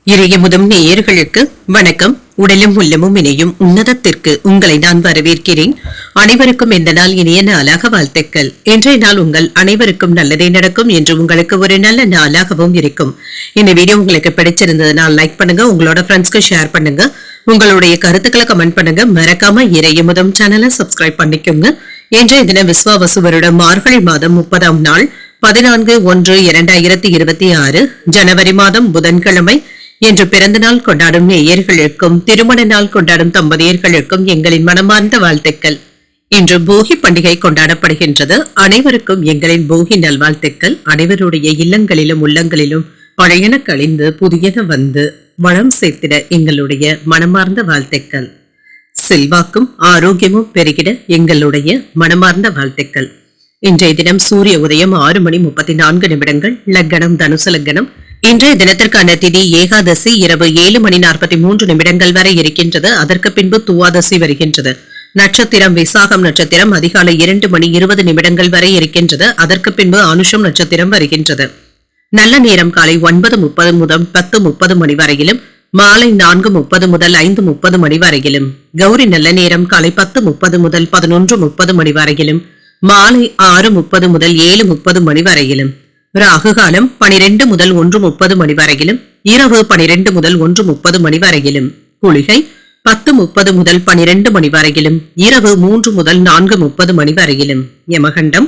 இறையமுதும் நேயர்களுக்கு வணக்கம். உடலும் உள்ளமும் இணையும் உன்னதத்திற்கு உங்களை நான் வரவேற்கிறேன். அனைவருக்கும் இந்த நாள் இனிய நாளாக வாழ்த்துக்கள். இன்றைய நாள் உங்கள் அனைவருக்கும் நல்லதே நடக்கும் என்று உங்களுக்கு ஒரு நல்ல நாளாகவும் இருக்கும். இந்த வீடியோ உங்களுக்கு பிடிச்சிருந்ததுனால் லைக் பண்ணுங்க, உங்களோட ஃப்ரெண்ட்ஸ்க்கு ஷேர் பண்ணுங்க, உங்களுடைய கருத்துக்களை கமெண்ட் பண்ணுங்க. மறக்காம இறையமுதும் சேனலை சப்ஸ்கிரைப் பண்ணிக்கோங்க. இன்றைய தினம் விஸ்வாவசு வருடம் மார்கழி மாதம் 30ஆம் நாள் 14/1/2026 ஜனவரி மாதம் புதன்கிழமை என்று பிறந்த நாள் கொண்டாடும் நேயர்களுக்கும் திருமண நாள் கொண்டாடும் தம்பதியர்களுக்கும் எங்களின் மனமார்ந்த வாழ்த்துக்கள். இன்று போகி பண்டிகை கொண்டாடப்படுகின்றது. அனைவருக்கும் எங்களின் போகி நல்வாழ்த்துக்கள். அனைவருடைய இல்லங்களிலும் உள்ளங்களிலும் பழையன கழிந்து புதியன வந்து வளம் சேர்த்திட எங்களுடைய மனமார்ந்த வாழ்த்துக்கள். செல்வாக்கும் ஆரோக்கியமும் பெருகிட எங்களுடைய மனமார்ந்த வாழ்த்துக்கள். இன்றைய தினம் சூரிய உதயம் 6:34 லக்னம் தனுசு லக்னம். இன்றைய தினத்திற்கான திதி ஏகாதசி இரவு 7:43 வரை இருக்கின்றது. அதற்கு பின்பு துவாதசி வருகின்றது. நட்சத்திரம் விசாகம் நட்சத்திரம் அதிகாலை 2:20 வரை இருக்கின்றது. அதற்கு பின்பு அனுஷம் நட்சத்திரம் வருகின்றது. நல்ல நேரம் காலை 9:30 முதல் 10:30 மணி வரையிலும், மாலை 4:30 முதல் 5:30 மணி வரையிலும். கௌரி நல்ல நேரம் காலை 10:30 முதல் 11:30 மணி வரையிலும், மாலை 6:30 முதல் 7:30 மணி வரையிலும். ராகு காலம் 12 முதல் 1:30 மணி வரையிலும், இரவு 12 முதல் 1:30 மணி வரையிலும். குளிகை 10:30 முதல் 12 மணி வரையிலும், இரவு 3 முதல் 4:30 மணி வரையிலும். யமகண்டம்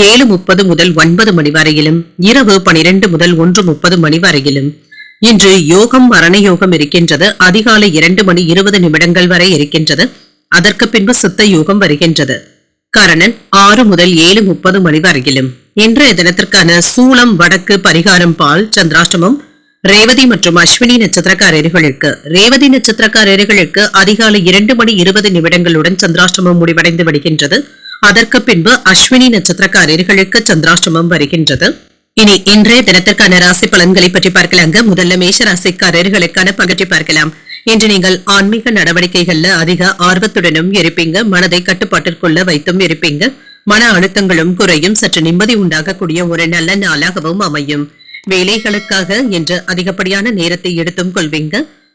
7:30 முதல் 9 மணி வரையிலும், இரவு 12 முதல் 1:30 மணி வரையிலும். இன்று யோகம் மரண யோகம் இருக்கின்றது. அதிகாலை 2:20 வரை இருக்கின்றது. அதற்கு பின்பு சித்த யோகம் வருகின்றது. கரணன் 6 முதல் 7:30 மணி வரையிலும். இன்றைய தினத்திற்கான சூளம் வடக்கு, பரிகாரம் பால், சந்திராஷ்டமம் ரேவதி மற்றும் அஸ்வினி நட்சத்திரக்காரர்களுக்கு. ரேவதி நட்சத்திரக்காரர்களுக்கு அதிகாலை 2:20 சந்திராஷ்டமம் முடிவடைந்து விடுகின்றது. அதற்கு பின்பு அஸ்வினி நட்சத்திரக்காரர்களுக்கு சந்திராஷ்டமம் வருகின்றது. இனி இன்றைய தினத்திற்கான ராசி பலன்களை பற்றி பார்க்கலாங்க. முதல்ல மேஷ ராசிக்காரர்களுக்கான பற்றி பார்க்கலாம். இன்று நீங்கள் ஆன்மீக நடவடிக்கைகள்ல அதிக ஆர்வத்துடனும் இருப்பீங்க. மனதை கட்டுப்பாட்டிற்குள்ள வைத்தும் இருப்பீங்க. மன அழுத்தங்களும் குறையும். சற்று நிம்மதி உண்டாகக்கூடிய ஒரு நல்ல நாளாகவும் அமையும். வேலைகளுக்காக என்று அதிகப்படியான நேரத்தை எடுத்தும் கொள்வீங்க.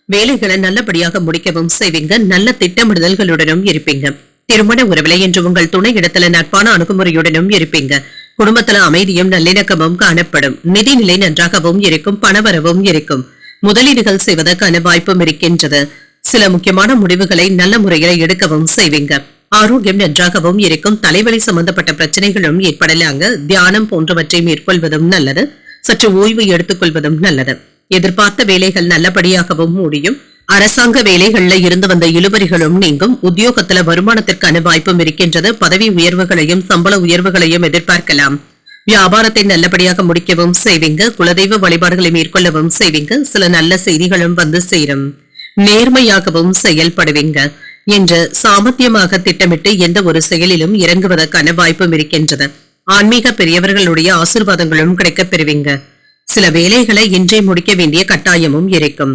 வேலைகளை நல்லபடியாக முடிக்கவும் செய்வீங்க. நல்ல திட்டமிடுதல்களுடனும் இருப்பீங்க. திருமண உறவிலை என்று உங்கள் துணை இடத்துல நட்பான அணுகுமுறையுடனும் இருப்பீங்க. குடும்பத்துல அமைதியும் நல்லிணக்கமும் காணப்படும். நிதிநிலை நன்றாகவும் இருக்கும். பணவரவும் இருக்கும். முதலீடுகள் செய்வதற்கான வாய்ப்பும் இருக்கின்றது. சில முக்கியமான முடிவுகளை நல்ல முறையில எடுக்கவும் செய்வீங்க. ஆரோக்கியம் நன்றாகவும் இருக்கும். தலைவலி சம்பந்தப்பட்ட பிரச்சனைகளும் ஏற்படலாங்க. தியானம் போன்றவற்றை மேற்கொள்வதும் நல்லது. சற்று ஓய்வு எடுத்துக்கொள்வதும் நல்லது. எதிர்பார்த்த வேலைகள் நல்லபடியாகவும் முடியும். அரசாங்க வேலைகள்ல இருந்து வந்த இழுபறிகளும் நீங்கும். உத்தியோகத்துல வருமானத்திற்கான வாய்ப்பும் இருக்கின்றது. பதவி உயர்வுகளையும் சம்பள உயர்வுகளையும் எதிர்பார்க்கலாம். வியாபாரத்தை நல்லபடியாக முடிக்கவும் செய்வீங்க. குலதெய்வ வழிபாடுகளை மேற்கொள்ளவும் செய்வீங்க. சில நல்ல செய்திகளும் வந்து சேரும். நேர்மையாகவும் செயல்படுவீங்க என்று சாமர்த்தியமாக திட்டமிட்டு எந்த ஒரு செயலிலும் இறங்குவதற்கான வாய்ப்பும் இருக்கின்றது. ஆன்மீக பெரியவர்களுடைய ஆசீர்வாதங்களும் கிடைக்கப் பெறுவீங்க. சில வேலைகளை இன்றே முடிக்க வேண்டிய கட்டாயமும் இருக்கும்.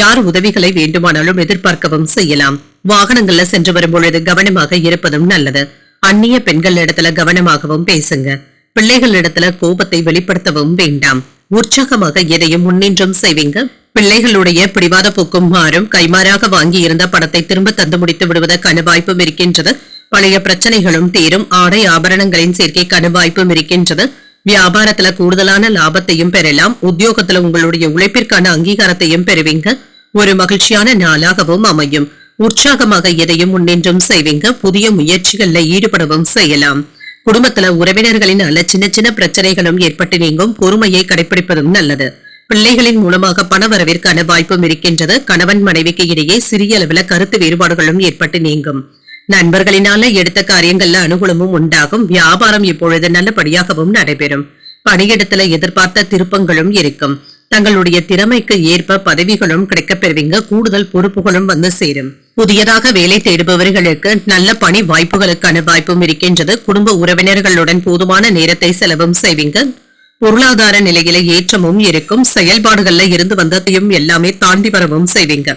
யார் உதவிகளை வேண்டுமானாலும் எதிர்பார்க்கவும் செய்யலாம். வாகனங்கள்ல சென்று வரும் பொழுது கவனமாக இருப்பதும் நல்லது. அந்நிய பெண்கள் இடத்துல கவனமாகவும் பேசுங்க. பிள்ளைகள் இடத்துல கோபத்தை வெளிப்படுத்தவும் வேண்டாம். உற்சாகமாக எதையும் முன்னின்றும் செய்வீங்க. பிள்ளைகளுடைய பிடிவாத போக்கும் மாறும். கைமாறாக வாங்கி இருந்த பணத்தை திரும்ப தந்து முடித்து விடுவதற்கான வாய்ப்பும் இருக்கின்றது. பழைய பிரச்சனைகளும் தீரும். ஆடை ஆபரணங்களின் சேர்க்கைக்கான வாய்ப்பும் இருக்கின்றது. வியாபாரத்துல கூடுதலான லாபத்தையும் பெறலாம். உத்தியோகத்துல உங்களுடைய உழைப்பிற்கான அங்கீகாரத்தையும் பெறுவீங்க. ஒரு மகிழ்ச்சியான நாளாகவும் அமையும். உற்சாகமாக எதையும் முன்னின்றும் செய்வீங்க. புதிய முயற்சிகள்ல ஈடுபடவும் செய்யலாம். குடும்பத்துல உறவினர்களின் அல்ல சின்ன சின்ன பிரச்சனைகளும் ஏற்பட்டு நீங்கும். பொறுமையை கடைபிடிப்பதும் நல்லது. பிள்ளைகளின் மூலமாக பண வரவிற்கான வாய்ப்பும் இருக்கின்றது. கணவன் மனைவிக்கு இடையே சிறிய அளவுல கருத்து வேறுபாடுகளும் ஏற்பட்டு நீங்கும். நண்பர்களினால எடுத்த காரியங்கள்ல அனுகூலமும் உண்டாகும். வியாபாரம் இப்பொழுது நல்லபடியாகவும் நடைபெறும். பணியிடத்துல எதிர்பார்த்த திருப்பங்களும் இருக்கும். தங்களுடைய திறமைக்கு ஏற்ப பதவிகளும் கிடைக்கப் பெறுவீங்க. கூடுதல் பொறுப்புகளும் வந்து சேரும். புதியதாக வேலை தேடுபவர்களுக்கு நல்ல பணி வாய்ப்புகளுக்கான வாய்ப்பும் இருக்கின்றது. குடும்ப உறவினர்களுடன் போதுமான நேரத்தை செலவும் செய்வீங்க. பொருளாதார நிலையில ஏற்றமும் இருக்கும். செயல்பாடுகள்ல இருந்து வந்ததையும் எல்லாமே தாண்டி வரவும் செய்வீங்க.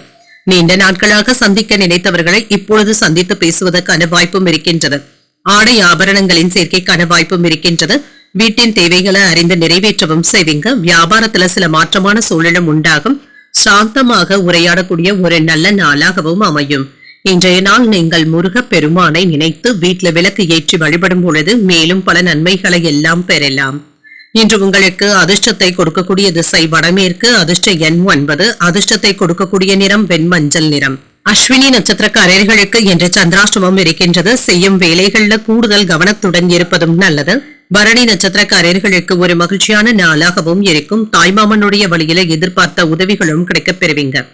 நீண்ட நாட்களாக சந்திக்க நினைத்தவர்களை இப்பொழுது சந்தித்து பேசுவதற்கான வாய்ப்பும் இருக்கின்றது. ஆடை ஆபரணங்களின் சேர்க்கைக்கான வாய்ப்பும் இருக்கின்றது. வீட்டின் தேவைகளை அறிந்து நிறைவேற்றவும் செய்வீங்க. வியாபாரத்துல சில மாற்றமான சூழலும் உண்டாகும். சாந்தமாக உரையாடக்கூடிய ஒரு நல்ல நாளாகவும் அமையும். இன்றைய நாள் நீங்கள் முருகப் பெருமானை நினைத்து வீட்டில் விளக்கு ஏற்றி வழிபடும் பொழுது மேலும் பல நன்மைகளை எல்லாம் பெறலாம். இன்று உங்களுக்கு அதிர்ஷ்டத்தை கொடுக்கக்கூடிய திசை வடமேற்கு, அதிர்ஷ்ட எண் 9, அதிர்ஷ்டத்தை கொடுக்கக்கூடிய நிறம் வெண்மஞ்சள் நிறம். அஸ்வினி நட்சத்திரக்காரர்களுக்கு இன்று சந்திராஷ்டமம் இருக்கின்றது. செய்யும் வேலைகள்ல கூடுதல் கவனத்துடன் இருப்பதும் நல்லது. பரணி நட்சத்திரக்காரர்களுக்கு ஒரு மகிழ்ச்சியான நாளாகவும் இருக்கும். தாய்மாமனுடைய வழியில எதிர்பார்த்த உதவிகளும் கிடைக்கப் பெறுவீங்க.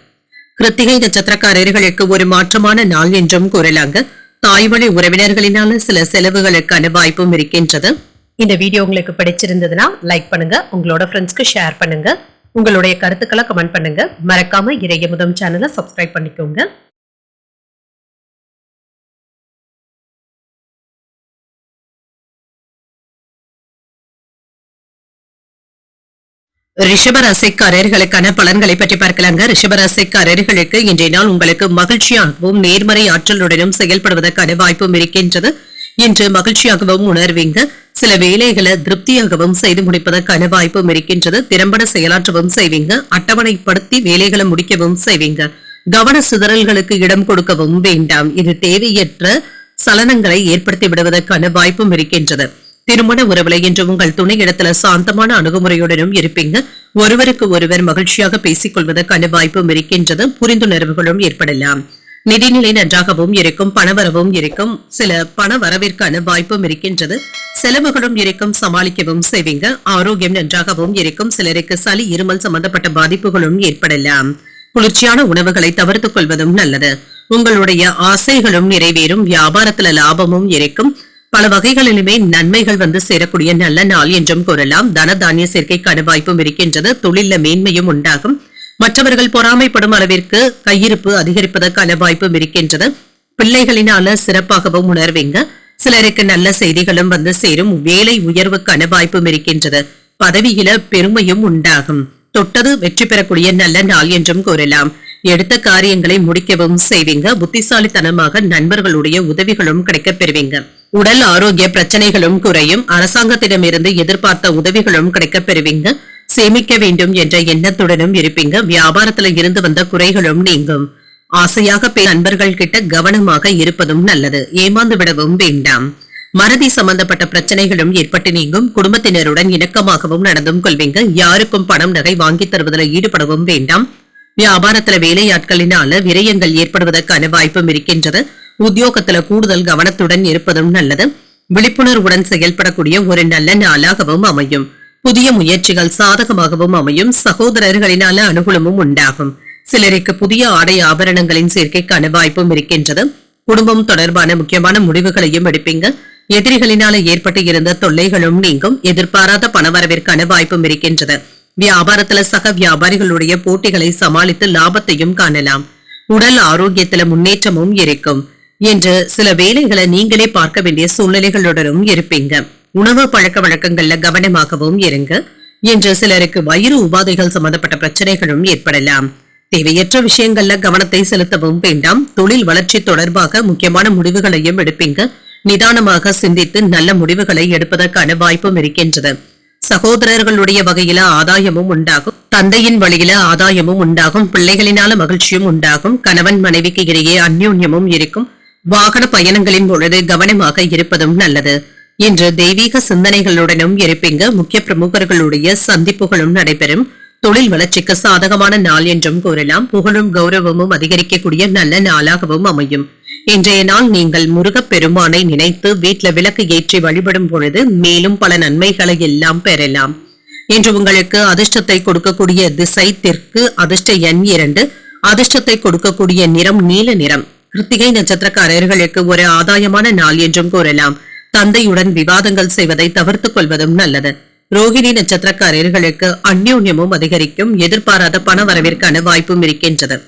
கிருத்திகை நட்சத்திரக்காரர்களுக்கு ஒரு மாற்றமான நாள் என்றும் கூறலாங்க. தாய்வழி உறவினர்களினால சில செலவுகளுக்கான வாய்ப்பும் இருக்கின்றது. இந்த வீடியோ உங்களுக்கு பிடிச்சிருந்ததுன்னா லைக் பண்ணுங்க, உங்களோட ஃப்ரெண்ட்ஸ்க்கு ஷேர் பண்ணுங்க, உங்களுடைய கருத்துக்களை கமெண்ட் பண்ணுங்க. மறக்காம இறையமுதம் சேனலை சப்ஸ்கிரைப் பண்ணிக்கோங்க. ரிஷபராசிக்காரர்களுக்கான பலன்களை பற்றி பார்க்கலாங்க. ரிஷபராசிக்காரர்களுக்கு இன்றைய நாள் உங்களுக்கு மகிழ்ச்சியாகவும் நேர்மறை ஆற்றலுடனும் செயல்படுவதற்கான வாய்ப்பும் இருக்கின்றது. இன்று மகிழ்ச்சியாகவும் உணர்வீங்க. சில வேலைகளை திருப்தியாகவும் செய்து முடிப்பதற்கான வாய்ப்பும் இருக்கின்றது. திறம்பட செயலாற்றவும் செய்வீங்க. அட்டவணைப்படுத்தி வேலைகளை முடிக்கவும் செய்வீங்க. கவன சிதறல்களுக்கு இடம் கொடுக்கவும் வேண்டாம். இது தேவையற்ற சலனங்களை ஏற்படுத்தி விடுவதற்கான வாய்ப்பும் இருக்கின்றது. திருமண உறவுல இன்று உங்கள் துணை இடத்துல சாந்தமான அணுகுமுறையுடனும் இருப்பீங்க. ஒருவருக்கு ஒருவர் மகிழ்ச்சியாக பேசிக் கொள்வதற்கான வாய்ப்பும் இருக்கின்றது. புரிந்துணர்வுகளும் ஏற்படலாம். நிதிநிலை நன்றாகவும் இருக்கும். பணவரவும் இருக்கும். சில பண வரவிற்கான வாய்ப்பும் இருக்கின்றது. செலவுகளும் இருக்கும். சமாளிக்கவும் செய்வீங்க. ஆரோக்கியம் நன்றாகவும் இருக்கும். சிலருக்கு சளி இருமல் சம்பந்தப்பட்ட பாதிப்புகளும் ஏற்படலாம். குளிர்ச்சியான உணவுகளை தவிர்த்துக் கொள்வதும் நல்லது. உங்களுடைய ஆசைகளும் நிறைவேறும். வியாபாரத்துல லாபமும் இருக்கும். பல வகைகளிலுமே நன்மைகள் வந்து சேரக்கூடிய நல்ல நாள் என்றும் கூறலாம். தன தானிய சேர்க்கைக்கான வாய்ப்பும் இருக்கின்றது. தொழில மேன்மையும் உண்டாகும். மற்றவர்கள் பொறாமைப்படும் அளவிற்கு கையிருப்பு அதிகரிப்பதற்கான வாய்ப்பும் இருக்கின்றது. பிள்ளைகளினால சிறப்பாகவும் உணர்வீங்க. சிலருக்கு நல்ல செய்திகளும் வந்து சேரும். வேலை உயர்வுக்கான வாய்ப்பும் இருக்கின்றது. பதவியில பெருமையும் உண்டாகும். தொட்டது வெற்றி பெறக்கூடிய நல்ல நாள் என்றும் கூறலாம். எடுத்த காரியங்களை முடிக்கவும் செய்வீங்க. புத்திசாலித்தனமாக நண்பர்களுடைய உதவிகளும் கிடைக்கப் பெறுவீங்க. உடல் ஆரோக்கிய பிரச்சனைகளும் குறையும். அரசாங்கத்திடமிருந்து எதிர்பார்த்த உதவிகளும் கிடைக்கப் பெறுவீங்க. சேமிக்க வேண்டும் என்ற எண்ணத்துடனும் இருப்பீங்க. வியாபாரத்துல இருந்து வந்த குறைகளும் நீங்கும். ஆசையாக நண்பர்கள் கிட்ட கவனமாக இருப்பதும் நல்லது. ஏமாந்து விடவும் வேண்டாம். மறதி சம்பந்தப்பட்ட பிரச்சனைகளும் ஏற்பட்டு நீங்கும். குடும்பத்தினருடன் இணக்கமாகவும் நடந்தும் கொள்வீங்க. யாருக்கும் பணம் நகை வாங்கி தருவதில் ஈடுபடவும் வேண்டாம். வியாபாரத்துல வேலையாட்களினால விரயங்கள் ஏற்படுவதற்கான வாய்ப்பும் இருக்கின்றது. உத்தியோகத்துல கூடுதல் கவனத்துடன் இருப்பதும் நல்லது. விழிப்புணர்வுடன் செயல்படக்கூடிய ஒரு நல்ல நாளாகவும் அமையும். புதிய முயற்சிகள் சாதகமாகவும் அமையும். சகோதரர்களினால அனுகூலமும் உண்டாகும். சிலருக்கு புதிய ஆடை ஆபரணங்களின் சேர்க்கைக்கான வாய்ப்பும் இருக்கின்றது. குடும்பம் தொடர்பான முக்கியமான முடிவுகளையும் எடுப்பீங்க. எதிரிகளினால ஏற்பட்டு இருந்த தொல்லைகளும் நீங்கும். எதிர்பாராத பணவரவிற்கான வாய்ப்பும் இருக்கின்றது. வியாபாரத்துல சக வியாபாரிகளுடைய போட்டிகளை சமாளித்து லாபத்தையும் காணலாம். உடல் ஆரோக்கியத்துல முன்னேற்றமும் இருக்கும். என்று சில வேலைகளை நீங்களே பார்க்க வேண்டிய சூழ்நிலைகளுடனும் இருப்பீங்க. உணவு பழக்க வழக்கங்கள்ல கவனமாகவும் இருங்க. என்று சிலருக்கு வயிறு உபாதைகள் சம்பந்தப்பட்ட பிரச்சனைகளும் ஏற்படலாம். தேவையற்ற விஷயங்கள்ல கவனத்தை செலுத்தவும் வேண்டாம். தொழில் வளர்ச்சி தொடர்பாக முக்கியமான முடிவுகளையும் எடுப்பீங்க. நிதானமாக சிந்தித்து நல்ல முடிவுகளை எடுப்பதற்கான வாய்ப்பும் இருக்கின்றது. சகோதரர்களுடைய வகையில ஆதாயமும் உண்டாகும். தந்தையின் வழியில ஆதாயமும் உண்டாகும். பிள்ளைகளினால மகிழ்ச்சியும் உண்டாகும். கணவன் மனைவிக்கு இடையே அந்யோன்யமும் இருக்கும். வாகன பயணங்களின் பொழுது கவனமாக இருப்பதும் நல்லது. இன்று தெய்வீக சிந்தனைகளுடனும் இருப்பீங்க. முக்கிய பிரமுகர்களுடைய சந்திப்புகளும் நடைபெறும். தொழில் வளர்ச்சிக்கு சாதகமான நாள் என்றும் கூறலாம். புகழும் கௌரவமும் அதிகரிக்கக்கூடிய நல்ல நாளாகவும் அமையும். இன்றைய நாள் நீங்கள் முருகப் பெருமானை நினைத்து வீட்டில் விளக்கு ஏற்றி வழிபடும் பொழுது மேலும் பல நன்மைகளை எல்லாம் பெறலாம். இன்று உங்களுக்கு அதிர்ஷ்டத்தை கொடுக்கக்கூடிய திசை தெற்கு, அதிர்ஷ்ட எண் 2, அதிர்ஷ்டத்தை கொடுக்கக்கூடிய நிறம் நீல நிறம். கிருத்திகை நட்சத்திரக்காரர்களுக்கு ஒரு ஆதாயமான நாள் என்றும் கூறலாம். தந்தையுடன் விவாதங்கள் செய்வதை தவிர்த்துக் கொள்வதும் நல்லது. ரோகிணி நட்சத்திரக்காரர்களுக்கு அந்யோன்யமும் அதிகரிக்கும். எதிர்பாராத பண வரவிற்கான வாய்ப்பும் இருக்கின்றது.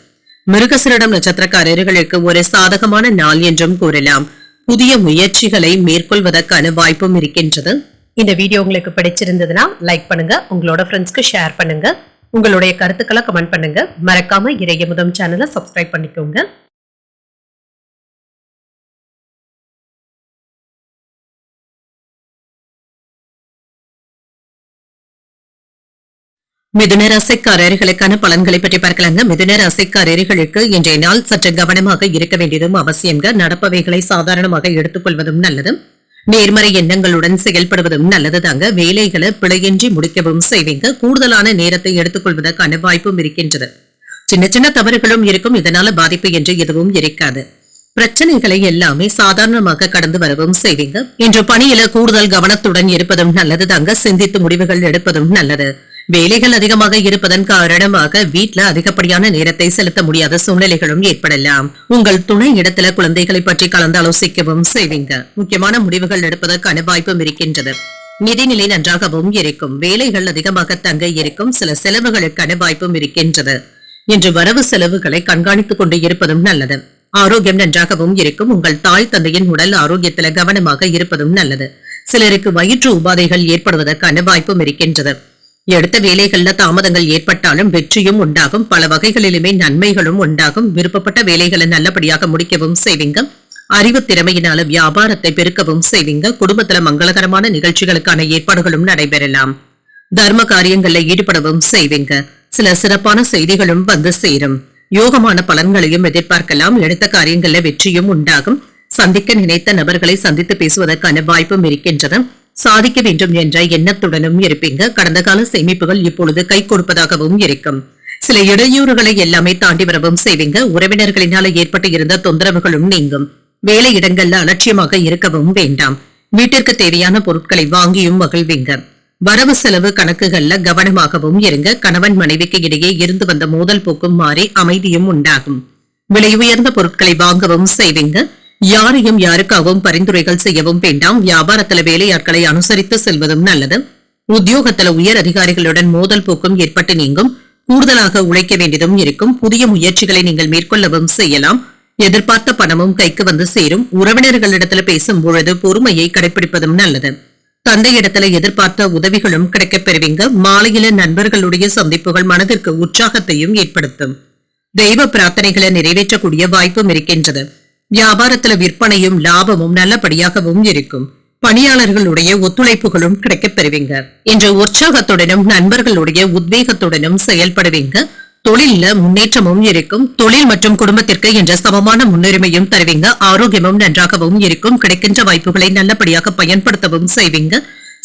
மிருகசிரிடம் நட்சத்திரக்காரர்களுக்கு ஒரு சாதகமான நாள் என்றும் கூறலாம். புதிய முயற்சிகளை மேற்கொள்வதற்கான வாய்ப்பும் இருக்கின்றது. இந்த வீடியோ உங்களுக்கு பிடிச்சிருந்ததுன்னா லைக் பண்ணுங்க, உங்களோட ஃப்ரெண்ட்ஸ்க்கு ஷேர் பண்ணுங்க, உங்களுடைய கருத்துக்களை கமெண்ட் பண்ணுங்க. மறக்காம இறையமுதம் சேனலை சப்ஸ்கிரைப் பண்ணிக்கோங்க. மிதுன ராசிக்காரர்களுக்கான பலன்களை பற்றி பார்க்கலாங்க. மிதுன ராசிக்காரர்களுக்கு இன்றைய நாள் சற்று கவனமாக இருக்க வேண்டியதும் அவசியங்க. நடப்பவைகளை சாதாரணமாக எடுத்துக்கொள்வதும் நல்லது. நேர்மறை எண்ணங்களுடன் செயல்படுவதும் நல்லது தாங்க. வேலைகளை பிழையின்றி முடிக்கவும் செய்வீங்க. கூடுதலான நேரத்தை எடுத்துக்கொள்வதற்கான வாய்ப்பும் இருக்கின்றது. சின்ன சின்ன தவறுகளும் இருக்கும். இதனால பாதிப்பு என்று எதுவும் இருக்காது. பிரச்சனைகளை எல்லாமே சாதாரணமாக கடந்து வரவும் செய்வீங்க. இன்று பணியில கூடுதல் கவனத்துடன் இருப்பதும் நல்லது தாங்க. சிந்தித்து முடிவுகள் எடுப்பதும் நல்லது. வேலைகள் அதிகமாக இருப்பதன் காரணமாக வீட்டுல அதிகப்படியான நேரத்தை செலுத்த முடியாத சூழ்நிலைகளும் ஏற்படலாம். உங்கள் துணை இடத்துல குழந்தைகளை பற்றி கலந்தாலோசிக்கவும் செய்வீங்க. முக்கியமான முடிவுகள் எடுப்பதற்கான வாய்ப்பும் இருக்கின்றது. நிதிநிலை நன்றாகவும் இருக்கும். வேலைகள் அதிகமாக தங்க இருக்கும். சில செலவுகளுக்கான வாய்ப்பும் இருக்கின்றது. இன்று வரவு செலவுகளை கண்காணித்துக் கொண்டு இருப்பதும் நல்லது. ஆரோக்கியம் நன்றாகவும் இருக்கும். உங்கள் தாய் தந்தையின் உடல் ஆரோக்கியத்துல கவனமாக இருப்பதும் நல்லது. சிலருக்கு வயிற்று உபாதைகள் ஏற்படுவதற்கான வாய்ப்பும் இருக்கின்றது. எடுத்த வேலைகள்ல தாமதங்கள் ஏற்பட்டாலும் வெற்றியும் உண்டாகும். பல வகைகளிலுமே நன்மைகளும் உண்டாகும். விருப்பப்பட்ட வேலைகளை நல்லபடியாக முடிக்கவும் செய்வீங்க. அறிவு திறமையினால வியாபாரத்தை பெருக்கவும் செய்வீங்க. குடும்பத்துல மங்களகரமான நிகழ்ச்சிகளுக்கான ஏற்பாடுகளும் நடைபெறலாம். தர்ம காரியங்கள்ல ஈடுபடவும் செய்வீங்க. சில சிறப்பான செய்திகளும் வந்து சேரும். யோகமான பலன்களையும் எதிர்பார்க்கலாம். எடுத்த காரியங்கள்ல வெற்றியும் உண்டாகும். சந்திக்க நினைத்த நபர்களை சந்தித்து பேசுவதற்கான வாய்ப்பும் இருக்கின்றது. சாதிக்க வேண்டும் என்ற எண்ணத்துடனும் இருப்பீங்க. கடந்த கால சேமிப்புகள் இப்பொழுது கை கொடுப்பதாகவும் இருக்கும். சில இடையூறுகளை எல்லாமே தாண்டி வரவும் செய்வீங்க. உறவினர்களினால ஏற்பட்டு இருந்த தொந்தரவுகளும் நீங்கும். வேலை இடங்கள்ல அலட்சியமாக இருக்கவும் வேண்டாம். வீட்டிற்கு தேவையான பொருட்களை வாங்கியும் மகிழ்வீங்க. வரவு செலவு கணக்குகள்ல கவனமாகவும் இருங்க. கணவன் மனைவிக்கு இடையே இருந்து வந்த மோதல் போக்கும் மாறி அமைதியும் உண்டாகும். விலை உயர்ந்த பொருட்களை வாங்கவும் செய்வீங்க. யாரையும் யாருக்காகவும் பரிந்துரைகள் செய்யவும் வேண்டாம். வியாபாரத்துல வேலையாட்களை அனுசரித்து செல்வதும் நல்லது. உத்தியோகத்துல உயர் அதிகாரிகளுடன் மோதல் போக்கும் ஏற்பட்டு நீங்கும். கூடுதலாக உழைக்க வேண்டியதும் இருக்கும். புதிய முயற்சிகளை நீங்கள் மேற்கொள்ளவும் செய்யலாம். எதிர்பார்த்த பணமும் கைக்கு வந்து சேரும். உறவினர்களிடத்துல பேசும் பொழுது பொறுமையை கடைபிடிப்பதும் நல்லது. தந்தையிடத்துல எதிர்பார்த்த உதவிகளும் கிடைக்கப் பெறுவீங்க. மாலையில நண்பர்களுடைய சந்திப்புகள் மனதிற்கு உற்சாகத்தையும் ஏற்படுத்தும். தெய்வ பிரார்த்தனைகளை நிறைவேற்றக்கூடிய வாய்ப்பும் இருக்கின்றது. வியாபாரத்துல விற்பனையும் லாபமும் நல்லபடியாகவும் இருக்கும். பணியாளர்களுடைய ஒத்துழைப்புகளும் கிடைக்கப் பெறுவீங்க. இன்று உற்சாகத்துடனும் நண்பர்களுடைய உத்வேகத்துடனும் செயல்படுவீங்க. தொழில முன்னேற்றமும் இருக்கும். தொழில் மற்றும் குடும்பத்திற்கு என்ற சமமான முன்னுரிமையும் தருவீங்க. ஆரோக்கியமும் நன்றாகவும் இருக்கும். கிடைக்கின்ற வாய்ப்புகளை நல்லபடியாக பயன்படுத்தவும் செய்வீங்க.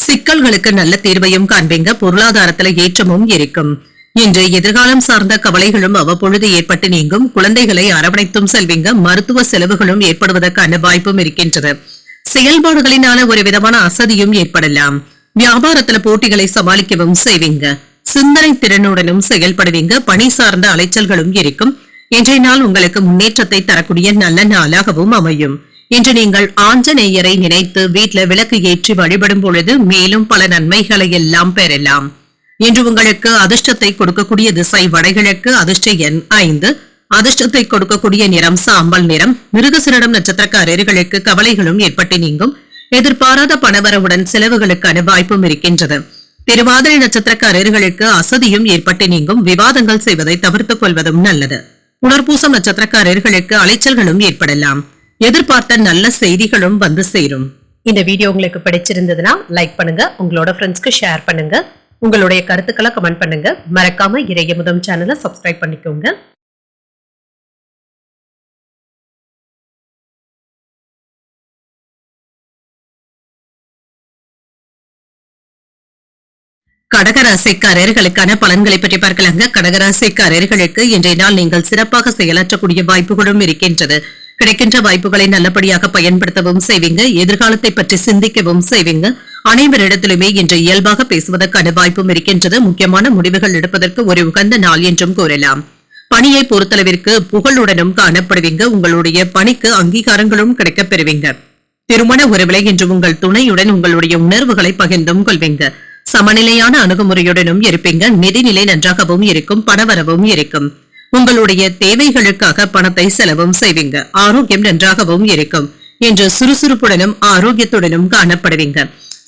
சிக்கல்களுக்கு நல்ல தீர்வையும் காண்பீங்க. பொருளாதாரத்துல ஏற்றமும் இருக்கும். இன்று எதிர்காலம் சார்ந்த கவலைகளும் அவ்வப்பொழுது ஏற்பட்டு நீங்கும். குழந்தைகளை அரவணைத்தும் செல்வீங்க. மருத்துவ செலவுகளும் ஏற்படுவதற்கான வாய்ப்பும் இருக்கின்றது. செயல்பாடுகளினால ஒரு விதமான அசதியும் ஏற்படலாம். வியாபாரத்துல போட்டிகளை சமாளிக்கவும் செய்வீங்க. சிந்தனை திறனுடனும் செயல்படுவீங்க. பணி சார்ந்த அலைச்சல்களும் இருக்கும். இன்றைய நாள் உங்களுக்கு முன்னேற்றத்தை தரக்கூடிய நல்ல நாளாகவும் அமையும். இன்று நீங்கள் ஆஞ்சநேயரை நினைத்து வீட்டுல விளக்கு ஏற்றி வழிபடும் பொழுது மேலும் பல நன்மைகளை எல்லாம் பெறலாம். இன்று உங்களுக்கு அதிர்ஷ்டத்தை கொடுக்கக்கூடிய திசை வடகிழக்கு. அதிர்ஷ்ட எண் 5. அதிர்ஷ்டத்தை கொடுக்கக்கூடிய நிறம் சாம்பல் நிறம். மிருகசீரிடம் நட்சத்திரக்காரர்களுக்கு கவலைகளும் ஏற்பட்டு நீங்கும். எதிர்பாராத பணவரவுடன் செலவுகளுக்கான வாய்ப்பும் இருக்கின்றது. திருவாதிரை நட்சத்திரக்காரர்களுக்கு அசதியும் ஏற்பட்டு நீங்கும். விவாதங்கள் செய்வதை தவிர்த்துக் கொள்வதும் நல்லது. புனர்பூசம் நட்சத்திரக்காரர்களுக்கு அலைச்சல்களும் ஏற்படலாம். எதிர்பார்த்த நல்ல செய்திகளும் வந்து சேரும். இந்த வீடியோ உங்களுக்கு பிடிச்சிருந்ததுன்னா லைக் பண்ணுங்க. உங்களோட ஃப்ரெண்ட்ஸ்க்கு ஷேர் பண்ணுங்க. உங்களுடைய கருத்துக்களை கமெண்ட் பண்ணுங்க. மறக்காம இறையமுதம் சேனலை சப்ஸ்கிரைப் பண்ணிக்கோங்க. கடகராசிக்காரர்களுக்கான பலன்களை பற்றி பார்க்கலாங்க. கடகராசிக்காரர்களுக்கு இன்றைய நாள் நீங்கள் சிறப்பாக செயலாற்றக்கூடிய வாய்ப்புகளும் இருக்கின்றது. கிடைக்கின்ற வாய்ப்புகளை நல்லபடியாக பயன்படுத்தவும் செய்வீங்க. எதிர்காலத்தை பற்றி சிந்திக்கவும் செய்வீங்க. அனைவரிடத்திலுமே இன்று இயல்பாக பேசுவதற்கான வாய்ப்பும் இருக்கின்றது. முக்கியமான முடிவுகள் எடுப்பதற்கு ஒரு உகந்த நாள் என்றும் கூறலாம். பணியை பொறுத்தளவிற்கு புகழுடனும் காணப்படுவீங்க. உங்களுடைய பணிக்கு அங்கீகாரங்களும் கிடைக்கப் பெறுவீங்க. திருமண உறவிலை இன்று உங்கள் துணையுடன் உங்களுடைய உணர்வுகளை பகிர்ந்தும் கொள்வீங்க. சமநிலையான அணுகுமுறையுடனும் இருப்பீங்க. நிதிநிலை நன்றாகவும் இருக்கும். பணவரவும் இருக்கும். உங்களுடைய தேவைகளுக்காக பணத்தை செலவும் செய்வீங்க. ஆரோக்கியம் நன்றாகவும் இருக்கும். இன்று சுறுசுறுப்புடனும் ஆரோக்கியத்துடனும் காணப்படுவீங்க.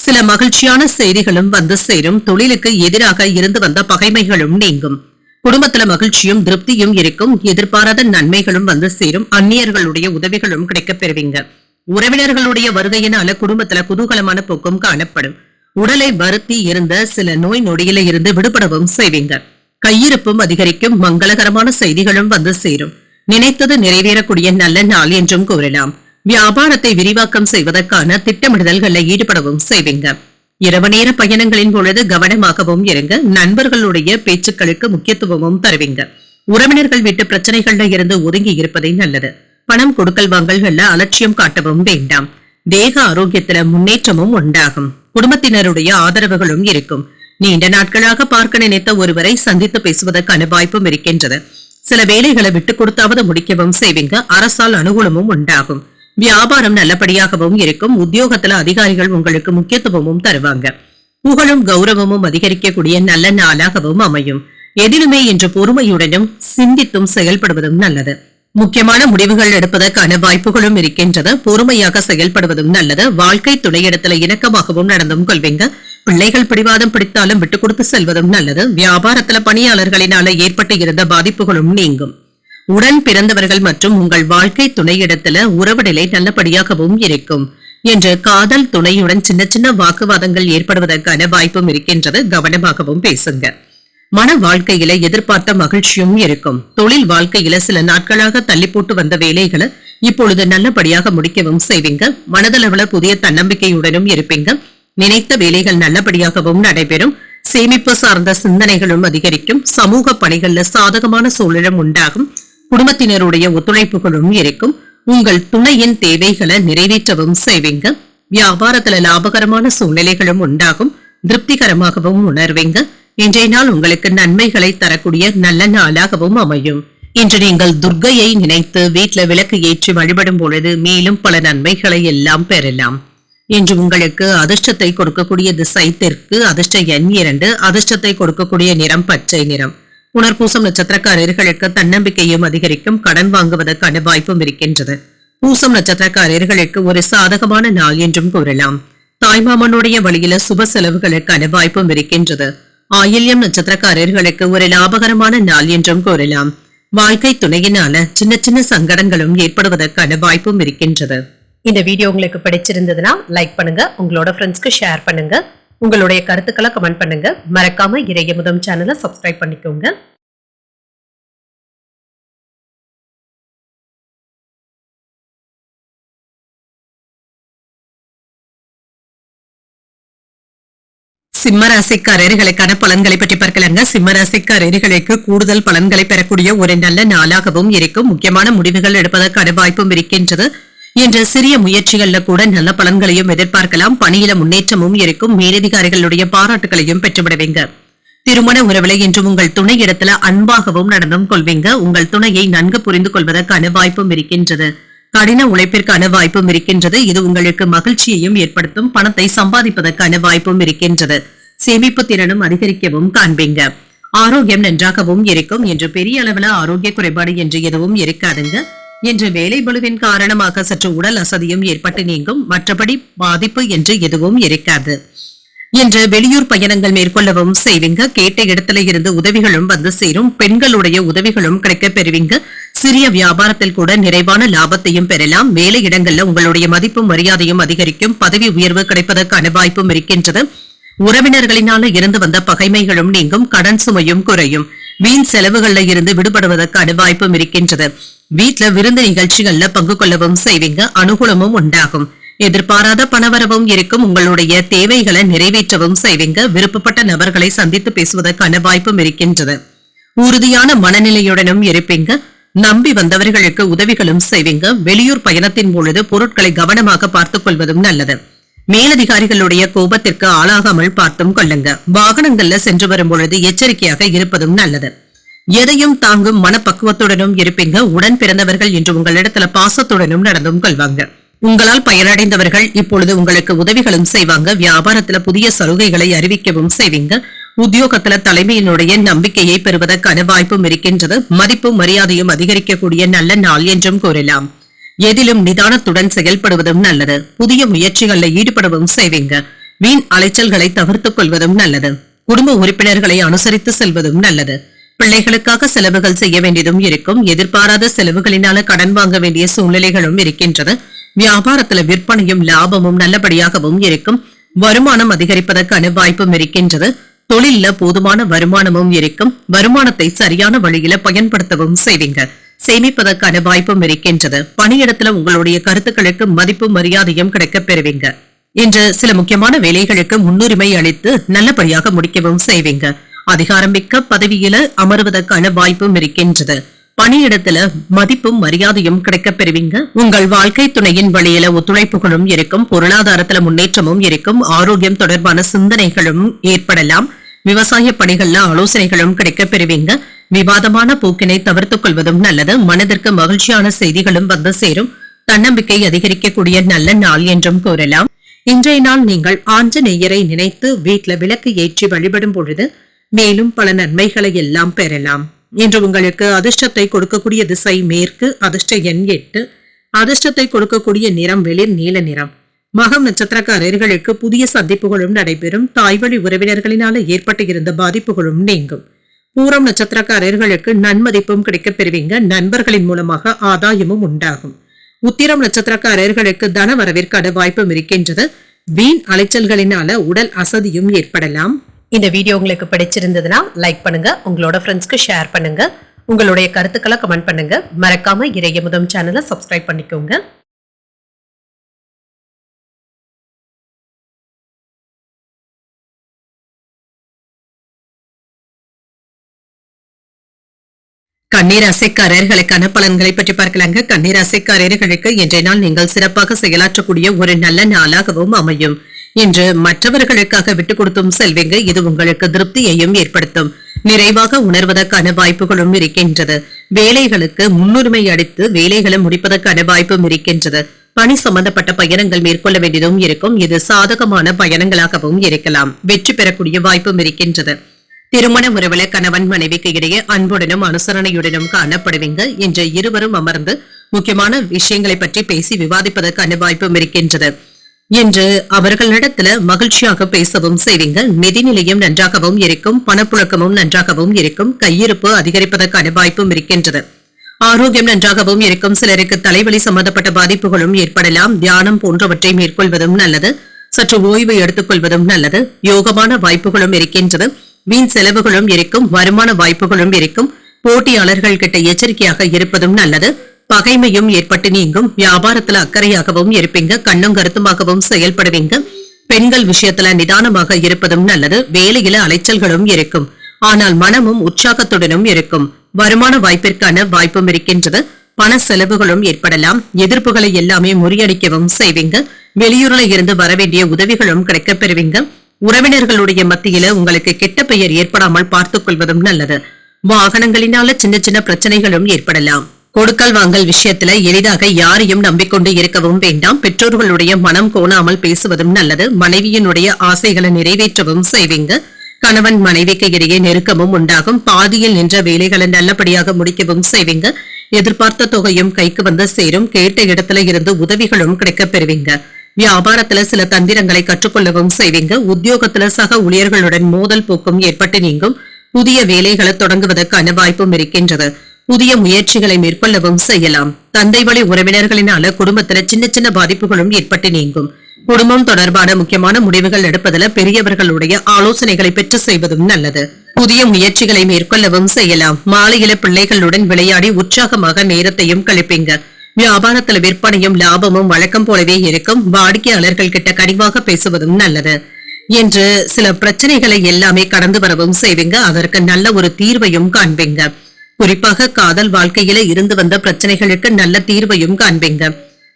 சில மகிழ்ச்சியான செய்திகளும் வந்து சேரும். தொழிலுக்கு எதிராக இருந்து வந்த பகைமைகளும் நீங்கும். குடும்பத்துல மகிழ்ச்சியும் திருப்தியும் இருக்கும். எதிர்பாராத நன்மைகளும் வந்து சேரும். அந்நியர்களுடைய உதவிகளும் கிடைக்கப் பெறுவீங்க. உறவினர்களுடைய வருகையினால குடும்பத்துல குதூகலமான போக்கும் காணப்படும். உடலை வருத்தி இருந்த சில நோய் நொடியில இருந்து விடுபடவும் செய்வீங்க. கையிருப்பும் அதிகரிக்கும், மங்களகரமான செய்திகளும் வந்து சேரும். நினைத்தது நிறைவேறக்கூடிய நல்ல நாள் என்றும் கூறலாம். வியாபாரத்தை விரிவாக்கம் செய்வதற்கான திட்டமிடுதல்களில் ஈடுபடவும் செய்வீங்க. இரவு நேர பயணங்களின் பொழுது கவனமாகவும் இருங்க. நண்பர்களுடைய பேச்சுக்களுக்கு முக்கியத்துவமும் தருவீங்க. உறவினர்கள் வீட்டு பிரச்சனைகள்ல இருந்து ஒதுங்கி இருப்பதே நல்லது. பணம் கொடுக்கல் வாங்கல்கள்ல அலட்சியம் காட்டவும் வேண்டாம். தேக ஆரோக்கியத்துல முன்னேற்றமும் உண்டாகும். குடும்பத்தினருடைய ஆதரவுகளும் இருக்கும். நீண்ட நாட்களாக பார்க்க நினைத்த ஒருவரை சந்தித்து பேசுவதற்கான வாய்ப்பும் இருக்கின்றது. சில வேலைகளை விட்டுக் கொடுத்தாவது முடிக்கவும் செய்வீங்க. அரசால் அனுகூலமும் உண்டாகும். வியாபாரம் நல்லபடியாகவும் இருக்கும். உத்தியோகத்துல அதிகாரிகள் உங்களுக்கு முக்கியத்துவமும் தருவாங்க. புகழும் கௌரவமும் அதிகரிக்கக்கூடிய நல்ல நாளாகவும் அமையும். எதிலுமே இன்று பொறுமையுடனும் சிந்தித்தும் செயல்படுவதும் நல்லது. முக்கியமான முடிவுகள் எடுப்பதற்கான வாய்ப்புகளும் இருக்கின்றது. பொறுமையாக செயல்படுவதும் நல்லது. வாழ்க்கை துணையிடத்துல இணக்கமாகவும் நடந்தும் கொள்வீங்க. பிள்ளைகள் பிடிவாதம் பிடித்தாலும் விட்டுக் கொடுத்து செல்வதும் நல்லது. வியாபாரத்துல பணியாளர்களினால ஏற்பட்டு இருந்த பாதிப்புகளும் நீங்கும். உடன் பிறந்தவர்கள் மற்றும் உங்கள் வாழ்க்கை துணையிடத்துல உறவு நிலை நல்லபடியாகவும் இருக்கும். என்று காதல் துணையுடன் சின்ன சின்ன வாக்குவாதங்கள் ஏற்படுவதற்கான வாய்ப்பும் இருக்கின்றது. கவனமாகவும் பேசுங்க. மன வாழ்க்கையில எதிர்பார்த்த மகிழ்ச்சியும் இருக்கும். தொழில் வாழ்க்கையில சில நாட்களாக தள்ளி போட்டு வந்த வேலைகளை இப்பொழுது நல்லபடியாக முடிக்கவும் செய்வீங்க. மனதளவுல புதிய தன்னம்பிக்கையுடனும் இருப்பீங்க. நினைத்த வேலைகள் நல்லபடியாகவும் நடைபெறும். சேமிப்பு சார்ந்த சிந்தனைகளும் அதிகரிக்கும். சமூக பணிகள்ல சாதகமான சூழலும் உண்டாகும். குடும்பத்தினருடைய ஒத்துழைப்புகளும் இருக்கும். உங்கள் துணையின் தேவைகளை நிறைவேற்றவும் செய்வீங்க. வியாபாரத்துல லாபகரமான சூழ்நிலைகளும் உண்டாகும். திருப்திகரமாகவும் உணர்வீங்க. இன்றைய நாள் உங்களுக்கு நன்மைகளை தரக்கூடிய நல்ல நாளாகவும் அமையும். இன்று நீங்கள் துர்க்கையை நினைத்து வீட்டுல விளக்கு ஏற்றி வழிபடும் பொழுது மேலும் பல நன்மைகளை எல்லாம் பெறலாம். இன்று உங்களுக்கு அதிர்ஷ்டத்தை கொடுக்கக்கூடிய திசை தெற்கு, அதிர்ஷ்ட எண் 2, அதிர்ஷ்டத்தை கொடுக்கக்கூடிய நிறம் பச்சை நிறம். புனர்பூசம் நட்சத்திரக்காரர்களுக்கு தன்னம்பிக்கையும் அதிகரிக்கும். கடன் வாங்குவதற்கான வாய்ப்பும் இருக்கின்றது. பூசம் நட்சத்திரக்காரர்களுக்கு ஒரு சாதகமான நாள் என்றும் கூறலாம். தாய்மாமனுடைய வழியில சுப செலவுகளுக்கான வாய்ப்பும் இருக்கின்றது. ஆயில்யம் நட்சத்திரக்காரர்களுக்கு ஒரு லாபகரமான நாள் என்றும் கூறலாம். வாழ்க்கை துணையினால சின்ன சின்ன சங்கடங்களும் ஏற்படுவதற்கான வாய்ப்பும் இருக்கின்றது. இந்த வீடியோ உங்களுக்கு பிடிச்சிருந்ததுன்னா லைக் பண்ணுங்க, உங்களோட ஃப்ரெண்ட்ஸ்க்கு ஷேர் பண்ணுங்க, உங்களுடைய கருத்துக்களை கமெண்ட் பண்ணுங்க. மறக்காம இறையமுதம் சேனலை சப்ஸ்கிரைப் பண்ணிக்கோங்க. சிம்மராசிக்காரர்களுக்கான பலன்களை பற்றி பார்க்கலாங்க. சிம்மராசிக்காரர்களுக்கு கூடுதல் பலன்களை பெறக்கூடிய ஒரு நல்ல நாளாகவும் இருக்கும். முக்கியமான முடிவுகள் எடுப்பதற்கான வாய்ப்பும் இருக்கின்றது. என்ற சிறிய முயற்சிகள்ல கூட நல்ல பலன்களையும் எதிர்பார்க்கலாம். பணியில முன்னேற்றமும் இருக்கும். மேலதிகாரிகளுடைய பாராட்டுகளையும் பெற்றுவிடுவீங்க. திருமண உறவுல இன்று உங்கள் துணை இடத்துல அன்பாகவும் நடந்தும் கொள்வீங்க. உங்கள் துணையை நன்கு புரிந்து கொள்வதற்கான வாய்ப்பும் இருக்கின்றது. கடின உழைப்பிற்கான வாய்ப்பும் இருக்கின்றது. இது உங்களுக்கு மகிழ்ச்சியையும் ஏற்படுத்தும். பணத்தை சம்பாதிப்பதற்கான வாய்ப்பும் இருக்கின்றது. சேமிப்பு திறனும் அதிகரிக்கவும் காண்பீங்க. ஆரோக்கியம் நன்றாகவும் இருக்கும். என்று பெரிய அளவுல ஆரோக்கிய குறைபாடு என்று எதுவும் இருக்காதுங்க. என்று வேலை பளுவின் காரணமாக சற்று உடல் அசதியும் ஏற்பட்டு நீங்கும். மற்றபடி பாதிப்பு என்று எதுவும் இருக்காது. என்று வெளியூர் பயணங்கள் மேற்கொள்ளவும் செய்வீங்க. கேட்ட இடத்துல இருந்து உதவிகளும் வந்து சேரும். பெண்களுடைய உதவிகளும் கிடைக்க பெறுவீங்க. சிறிய வியாபாரத்தில் கூட நிறைவான லாபத்தையும் பெறலாம். வேலை இடங்கள்ல உங்களுடைய மதிப்பும் மரியாதையும் அதிகரிக்கும். பதவி உயர்வு கிடைப்பதற்கான வாய்ப்பும் இருக்கின்றது. உறவினர்களினால இருந்து வந்த பகைமைகளும் நீங்கும். கடன் சுமையும் குறையும். வீண் செலவுகள்ல இருந்து விடுபடுவதற்கான வாய்ப்பும் இருக்கின்றது. வீட்டுல விருந்து நிகழ்ச்சிகள்ல பங்கு கொள்ளவும் செய்வீங்க. அனுகூலமும் உண்டாகும். எதிர்பாராத பணவரவும் இருக்கும். உங்களுடைய தேவைகளை நிறைவேற்றவும் செய்வீங்க. விருப்பப்பட்ட நபர்களை சந்தித்து பேசுவதற்கான வாய்ப்பும் இருக்கின்றது. உறுதியான மனநிலையுடனும் இருப்பீங்க. நம்பி வந்தவர்களுக்கு உதவிகளும் செய்வீங்க. வெளியூர் பயணத்தின் பொழுது பொருட்களை கவனமாக பார்த்துக் கொள்வதும் நல்லது. மேலதிகாரிகளுடைய கோபத்திற்கு ஆளாகாமல் பார்த்தும் கொள்ளுங்க. வாகனங்கள்ல சென்று வரும் பொழுது எச்சரிக்கையாக இருப்பதும் நல்லது. எதையும் தாங்கும் மனப்பக்குவத்துடனும் இருப்பீங்க. உடன் பிறந்தவர்கள் என்று உங்களிடத்துல பாசத்துடனும் நடந்தும் கொள்வாங்க. உங்களால் பயனடைந்தவர்கள் இப்பொழுது உங்களுக்கு உதவிகளும் செய்வாங்க. வியாபாரத்துல புதிய சலுகைகளை அறிவிக்கவும் செய்வீங்க. உத்தியோகத்துல தலைமையினுடைய நம்பிக்கையை பெறுவதற்கான வாய்ப்பும் இருக்கின்றது. மதிப்பும் மரியாதையும் அதிகரிக்கக்கூடிய நல்ல நாள் என்றும் கூறலாம். எதிலும் நிதானத்துடன் செயல்படுவதும் நல்லது. புதிய முயற்சிகளில் ஈடுபடவும் செய்வீங்க. வீண் அலைச்சல்களை தவிர்த்துக் கொள்வதும் நல்லது. குடும்ப உறுப்பினர்களை அனுசரித்து செல்வதும் நல்லது. பிள்ளைகளுக்காக செலவுகள் செய்ய வேண்டியதும் இருக்கும். எதிர்பாராத செலவுகளினால கடன் வாங்க வேண்டிய சூழ்நிலைகளும் இருக்கின்றது. வியாபாரத்துல விற்பனையும் லாபமும் நல்லபடியாகவும் இருக்கும். வருமானம் அதிகரிப்பதற்கான வாய்ப்பும் இருக்கின்றது. தொழில்ல போதுமான வருமானமும் இருக்கும். வருமானத்தை சரியான வழியில பயன்படுத்தவும் செய்வீங்க. சேமிப்பதற்கான வாய்ப்பும் இருக்கின்றது. பணியிடத்துல உங்களுடைய கருத்துக்களுக்கு மதிப்பும் மரியாதையும் கிடைக்கப் பெறுவீங்க. இன்று சில முக்கியமான வேலைகளுக்கு முன்னுரிமை அளித்து நல்லபடியாக முடிக்கவும் செய்வீங்க. அதிகாரமிக்க பதவியில அமர்வதற்கான வாய்ப்பும் இருக்கின்றது. பணியிடத்துல மதிப்பும் மரியாதையும் கிடைக்கப் பெறுவீங்க. உங்கள் வாழ்க்கை துணையின் வழியில ஒத்துழைப்புகளும் இருக்கும். பொருளாதாரத்துல முன்னேற்றமும் இருக்கும். ஆரோக்கியம் தொடர்பான சிந்தனைகளும் ஏற்படலாம். விவசாய பணிகள்ல ஆலோசனைகளும் கிடைக்கப் பெறுவீங்க. விவாதமான போக்கினை தவிர்த்துக் கொள்வதும் நல்லது. மனதிற்கு மகிழ்ச்சியான செய்திகளும் வந்து சேரும். தன்னம்பிக்கை அதிகரிக்கக்கூடிய நல்ல நாள் என்றும் கூறலாம். இன்றைய நாள் நீங்கள் ஆஞ்சநேயரை நினைத்து வீட்டுல விளக்கு ஏற்றி வழிபடும் பொழுது மேலும் பல நன்மைகளை எல்லாம் பெறலாம். இன்று உங்களுக்கு அதிர்ஷ்டத்தை கொடுக்கக்கூடிய திசை மேற்கு. அதிர்ஷ்ட எண் 8. அதிர்ஷ்டத்தை கொடுக்கக்கூடிய நிறம் வெளிர் நீல நிறம். மகம் நட்சத்திரக்காரர்களுக்கு புதிய சந்திப்புகளும் நடைபெறும். தாய்வழி உறவினர்களினால ஏற்பட்டு இருந்த பாதிப்புகளும் நீங்கும். பூரம் நட்சத்திரக்காரர்களுக்கு நன்மதிப்பும் கிடைக்கப் பெறுவீங்க. நண்பர்களின் மூலமாக ஆதாயமும் உண்டாகும். உத்திரம் நட்சத்திரக்காரர்களுக்கு தன வரவிற்கான வாய்ப்பும் இருக்கின்றது. வீண் அலைச்சல்களினால உடல் அசதியும் ஏற்படலாம். இந்த வீடியோ உங்களுக்கு பிடிச்சிருந்ததுன்னா லைக் பண்ணுங்க. உங்களோட ஃப்ரெண்ட்ஸ்க்கு ஷேர் பண்ணுங்க. உங்களுடைய கருத்துக்களை கமெண்ட் பண்ணுங்க. மறக்காம இறையமுதம் சேனலை சப்ஸ்கிரைப் பண்ணிக்கோங்க. கன்னிராசிக்காரர்களுக்கான பலன்களை பற்றி பார்க்கலாங்க. கன்னிராசிக்காரர்களுக்கு இன்றைய நாள் நீங்கள் சிறப்பாக செயலாற்றக்கூடிய ஒரு நல்ல நாளாகவும் அமையும். இன்று மற்றவர்களுக்காக விட்டுக் கொடுத்தும் செல்வீங்க. இது உங்களுக்கு திருப்தியையும் ஏற்படுத்தும். நிறைவாக உணர்வதற்கான வாய்ப்புகளும் இருக்கின்றது. வேலைகளுக்கு முன்னுரிமை அளித்து வேலைகளை முடிப்பதற்கான வாய்ப்பும் இருக்கின்றது. பணி சம்பந்தப்பட்ட பயணங்கள் மேற்கொள்ள வேண்டியதும் இருக்கும். இது சாதகமான பயணங்களாகவும் இருக்கலாம். வெற்றி பெறக்கூடிய வாய்ப்பும் இருக்கின்றது. திருமண உறவுல கணவன் மனைவிக்கு இடையே அன்புடனும் அனுசரணையுடனும் காணப்படுவீங்க. இன்று இருவரும் அமர்ந்து முக்கியமான விஷயங்களை பற்றி பேசி விவாதிப்பதற்கான வாய்ப்பும் இருக்கின்றது. இன்று அவர்களிடத்துல மகிழ்ச்சியாக பேசவும் செய்வீங்க. நிதிநிலையும் நன்றாகவும் இருக்கும். பணப்புழக்கமும் நன்றாகவும் இருக்கும். கையிருப்பு அதிகரிப்பதற்கான வாய்ப்பும் இருக்கின்றது. ஆரோக்கியம் நன்றாகவும் இருக்கும். சிலருக்கு தலைவலி சம்பந்தப்பட்ட பாதிப்புகளும் ஏற்படலாம். தியானம் போன்றவற்றை மேற்கொள்வதும் நல்லது. சற்று ஓய்வு எடுத்துக் கொள்வதும் நல்லது. யோகமான வாய்ப்புகளும் இருக்கின்றது. வீண் செலவுகளும் இருக்கும். வருமான வாய்ப்புகளும் இருக்கும். போட்டியாளர்கள் கிட்ட எச்சரிக்கையாக இருப்பதும் நல்லது. பகைமையும் ஏற்பட்டு நீங்கும். வியாபாரத்துல அக்கறையாகவும் இருப்பீங்க. கண்ணும் கருத்துமாகவும் செயல்படுவீங்க. பெண்கள் விஷயத்துல நிதானமாக இருப்பதும் நல்லது. வேலையில அலைச்சல்களும் இருக்கும். ஆனால் மனமும் உற்சாகத்துடனும் இருக்கும். வருமான வாய்ப்பிற்கான வாய்ப்பும் இருக்கின்றது. பண செலவுகளும் ஏற்படலாம். எதிர்ப்புகளை எல்லாமே முறியடிக்கவும் செய்வீங்க. வெளியூர்ல இருந்து வரவேண்டிய உதவிகளும் கிடைக்கப் பெறுவீங்க. உறவினர்களுடைய மத்தியில உங்களுக்கு கெட்ட பெயர் ஏற்படாமல் பார்த்துக் கொள்வதும் நல்லது. வாகனங்களினால சின்ன சின்ன பிரச்சனைகளும் ஏற்படலாம். கொடுக்கல் வாங்கல் விஷயத்துல எளிதாக யாரையும் நம்பிக்கொண்டு இருக்கவும் வேண்டாம். பெற்றோர்களுடைய மனம் கோணாமல் பேசுவதும் நல்லது. மனைவியினுடைய ஆசைகளை நிறைவேற்றவும் செய்வீங்க. கணவன் மனைவிக்கு இடையே நெருக்கமும் உண்டாகும். பாதியில் நின்ற வேலைகளை நல்லபடியாக முடிக்கவும் செய்வீங்க. எதிர்பார்த்த தொகையும் கைக்கு வந்து சேரும். கேட்ட இடத்துல இருந்து உதவிகளும் கிடைக்கப் பெறுவீங்க. வியாபாரத்துல சில தந்திரங்களை கற்றுக்கொள்ளவும் செய்வீங்க. உத்தியோகத்துல சக ஊழியர்களுடன் மோதல் போக்கும் ஏற்பட்டு நீங்கும். புதிய வேலைகளை தொடங்குவதற்கான வாய்ப்பும் இருக்கின்றது. புதிய முயற்சிகளை மேற்கொள்ளவும் செய்யலாம். தந்தை வழி உறவினர்களினால குடும்பத்துல சின்ன சின்ன பாதிப்புகளும் ஏற்பட்டு நீங்கும். குடும்பம் தொடர்பான முக்கியமான முடிவுகள் எடுப்பதில் பெரியவர்களுடைய ஆலோசனைகளை பெற்று செய்வதும் நல்லது. புதிய முயற்சிகளை மேற்கொள்ளவும் செய்யலாம். மாலையில பிள்ளைகளுடன் விளையாடி உற்சாகமாக நேரத்தையும் கழிப்பீங்க. வியாபாரத்துல விற்பனையும் லாபமும் வழக்கம் போலவே இருக்கும். வாடிக்கையாளர்கள் கிட்ட கனிவாக பேசுவதும் நல்லது. என்று சில பிரச்சனைகளை எல்லாமே கடந்து வரவும் செய்வீங்க. அதற்கு நல்ல ஒரு தீர்வையும் காண்பீங்க. குறிப்பாக காதல் வாழ்க்கையில இருந்து வந்த பிரச்சனைகளுக்கு நல்ல தீர்வையும் காண்பீங்க.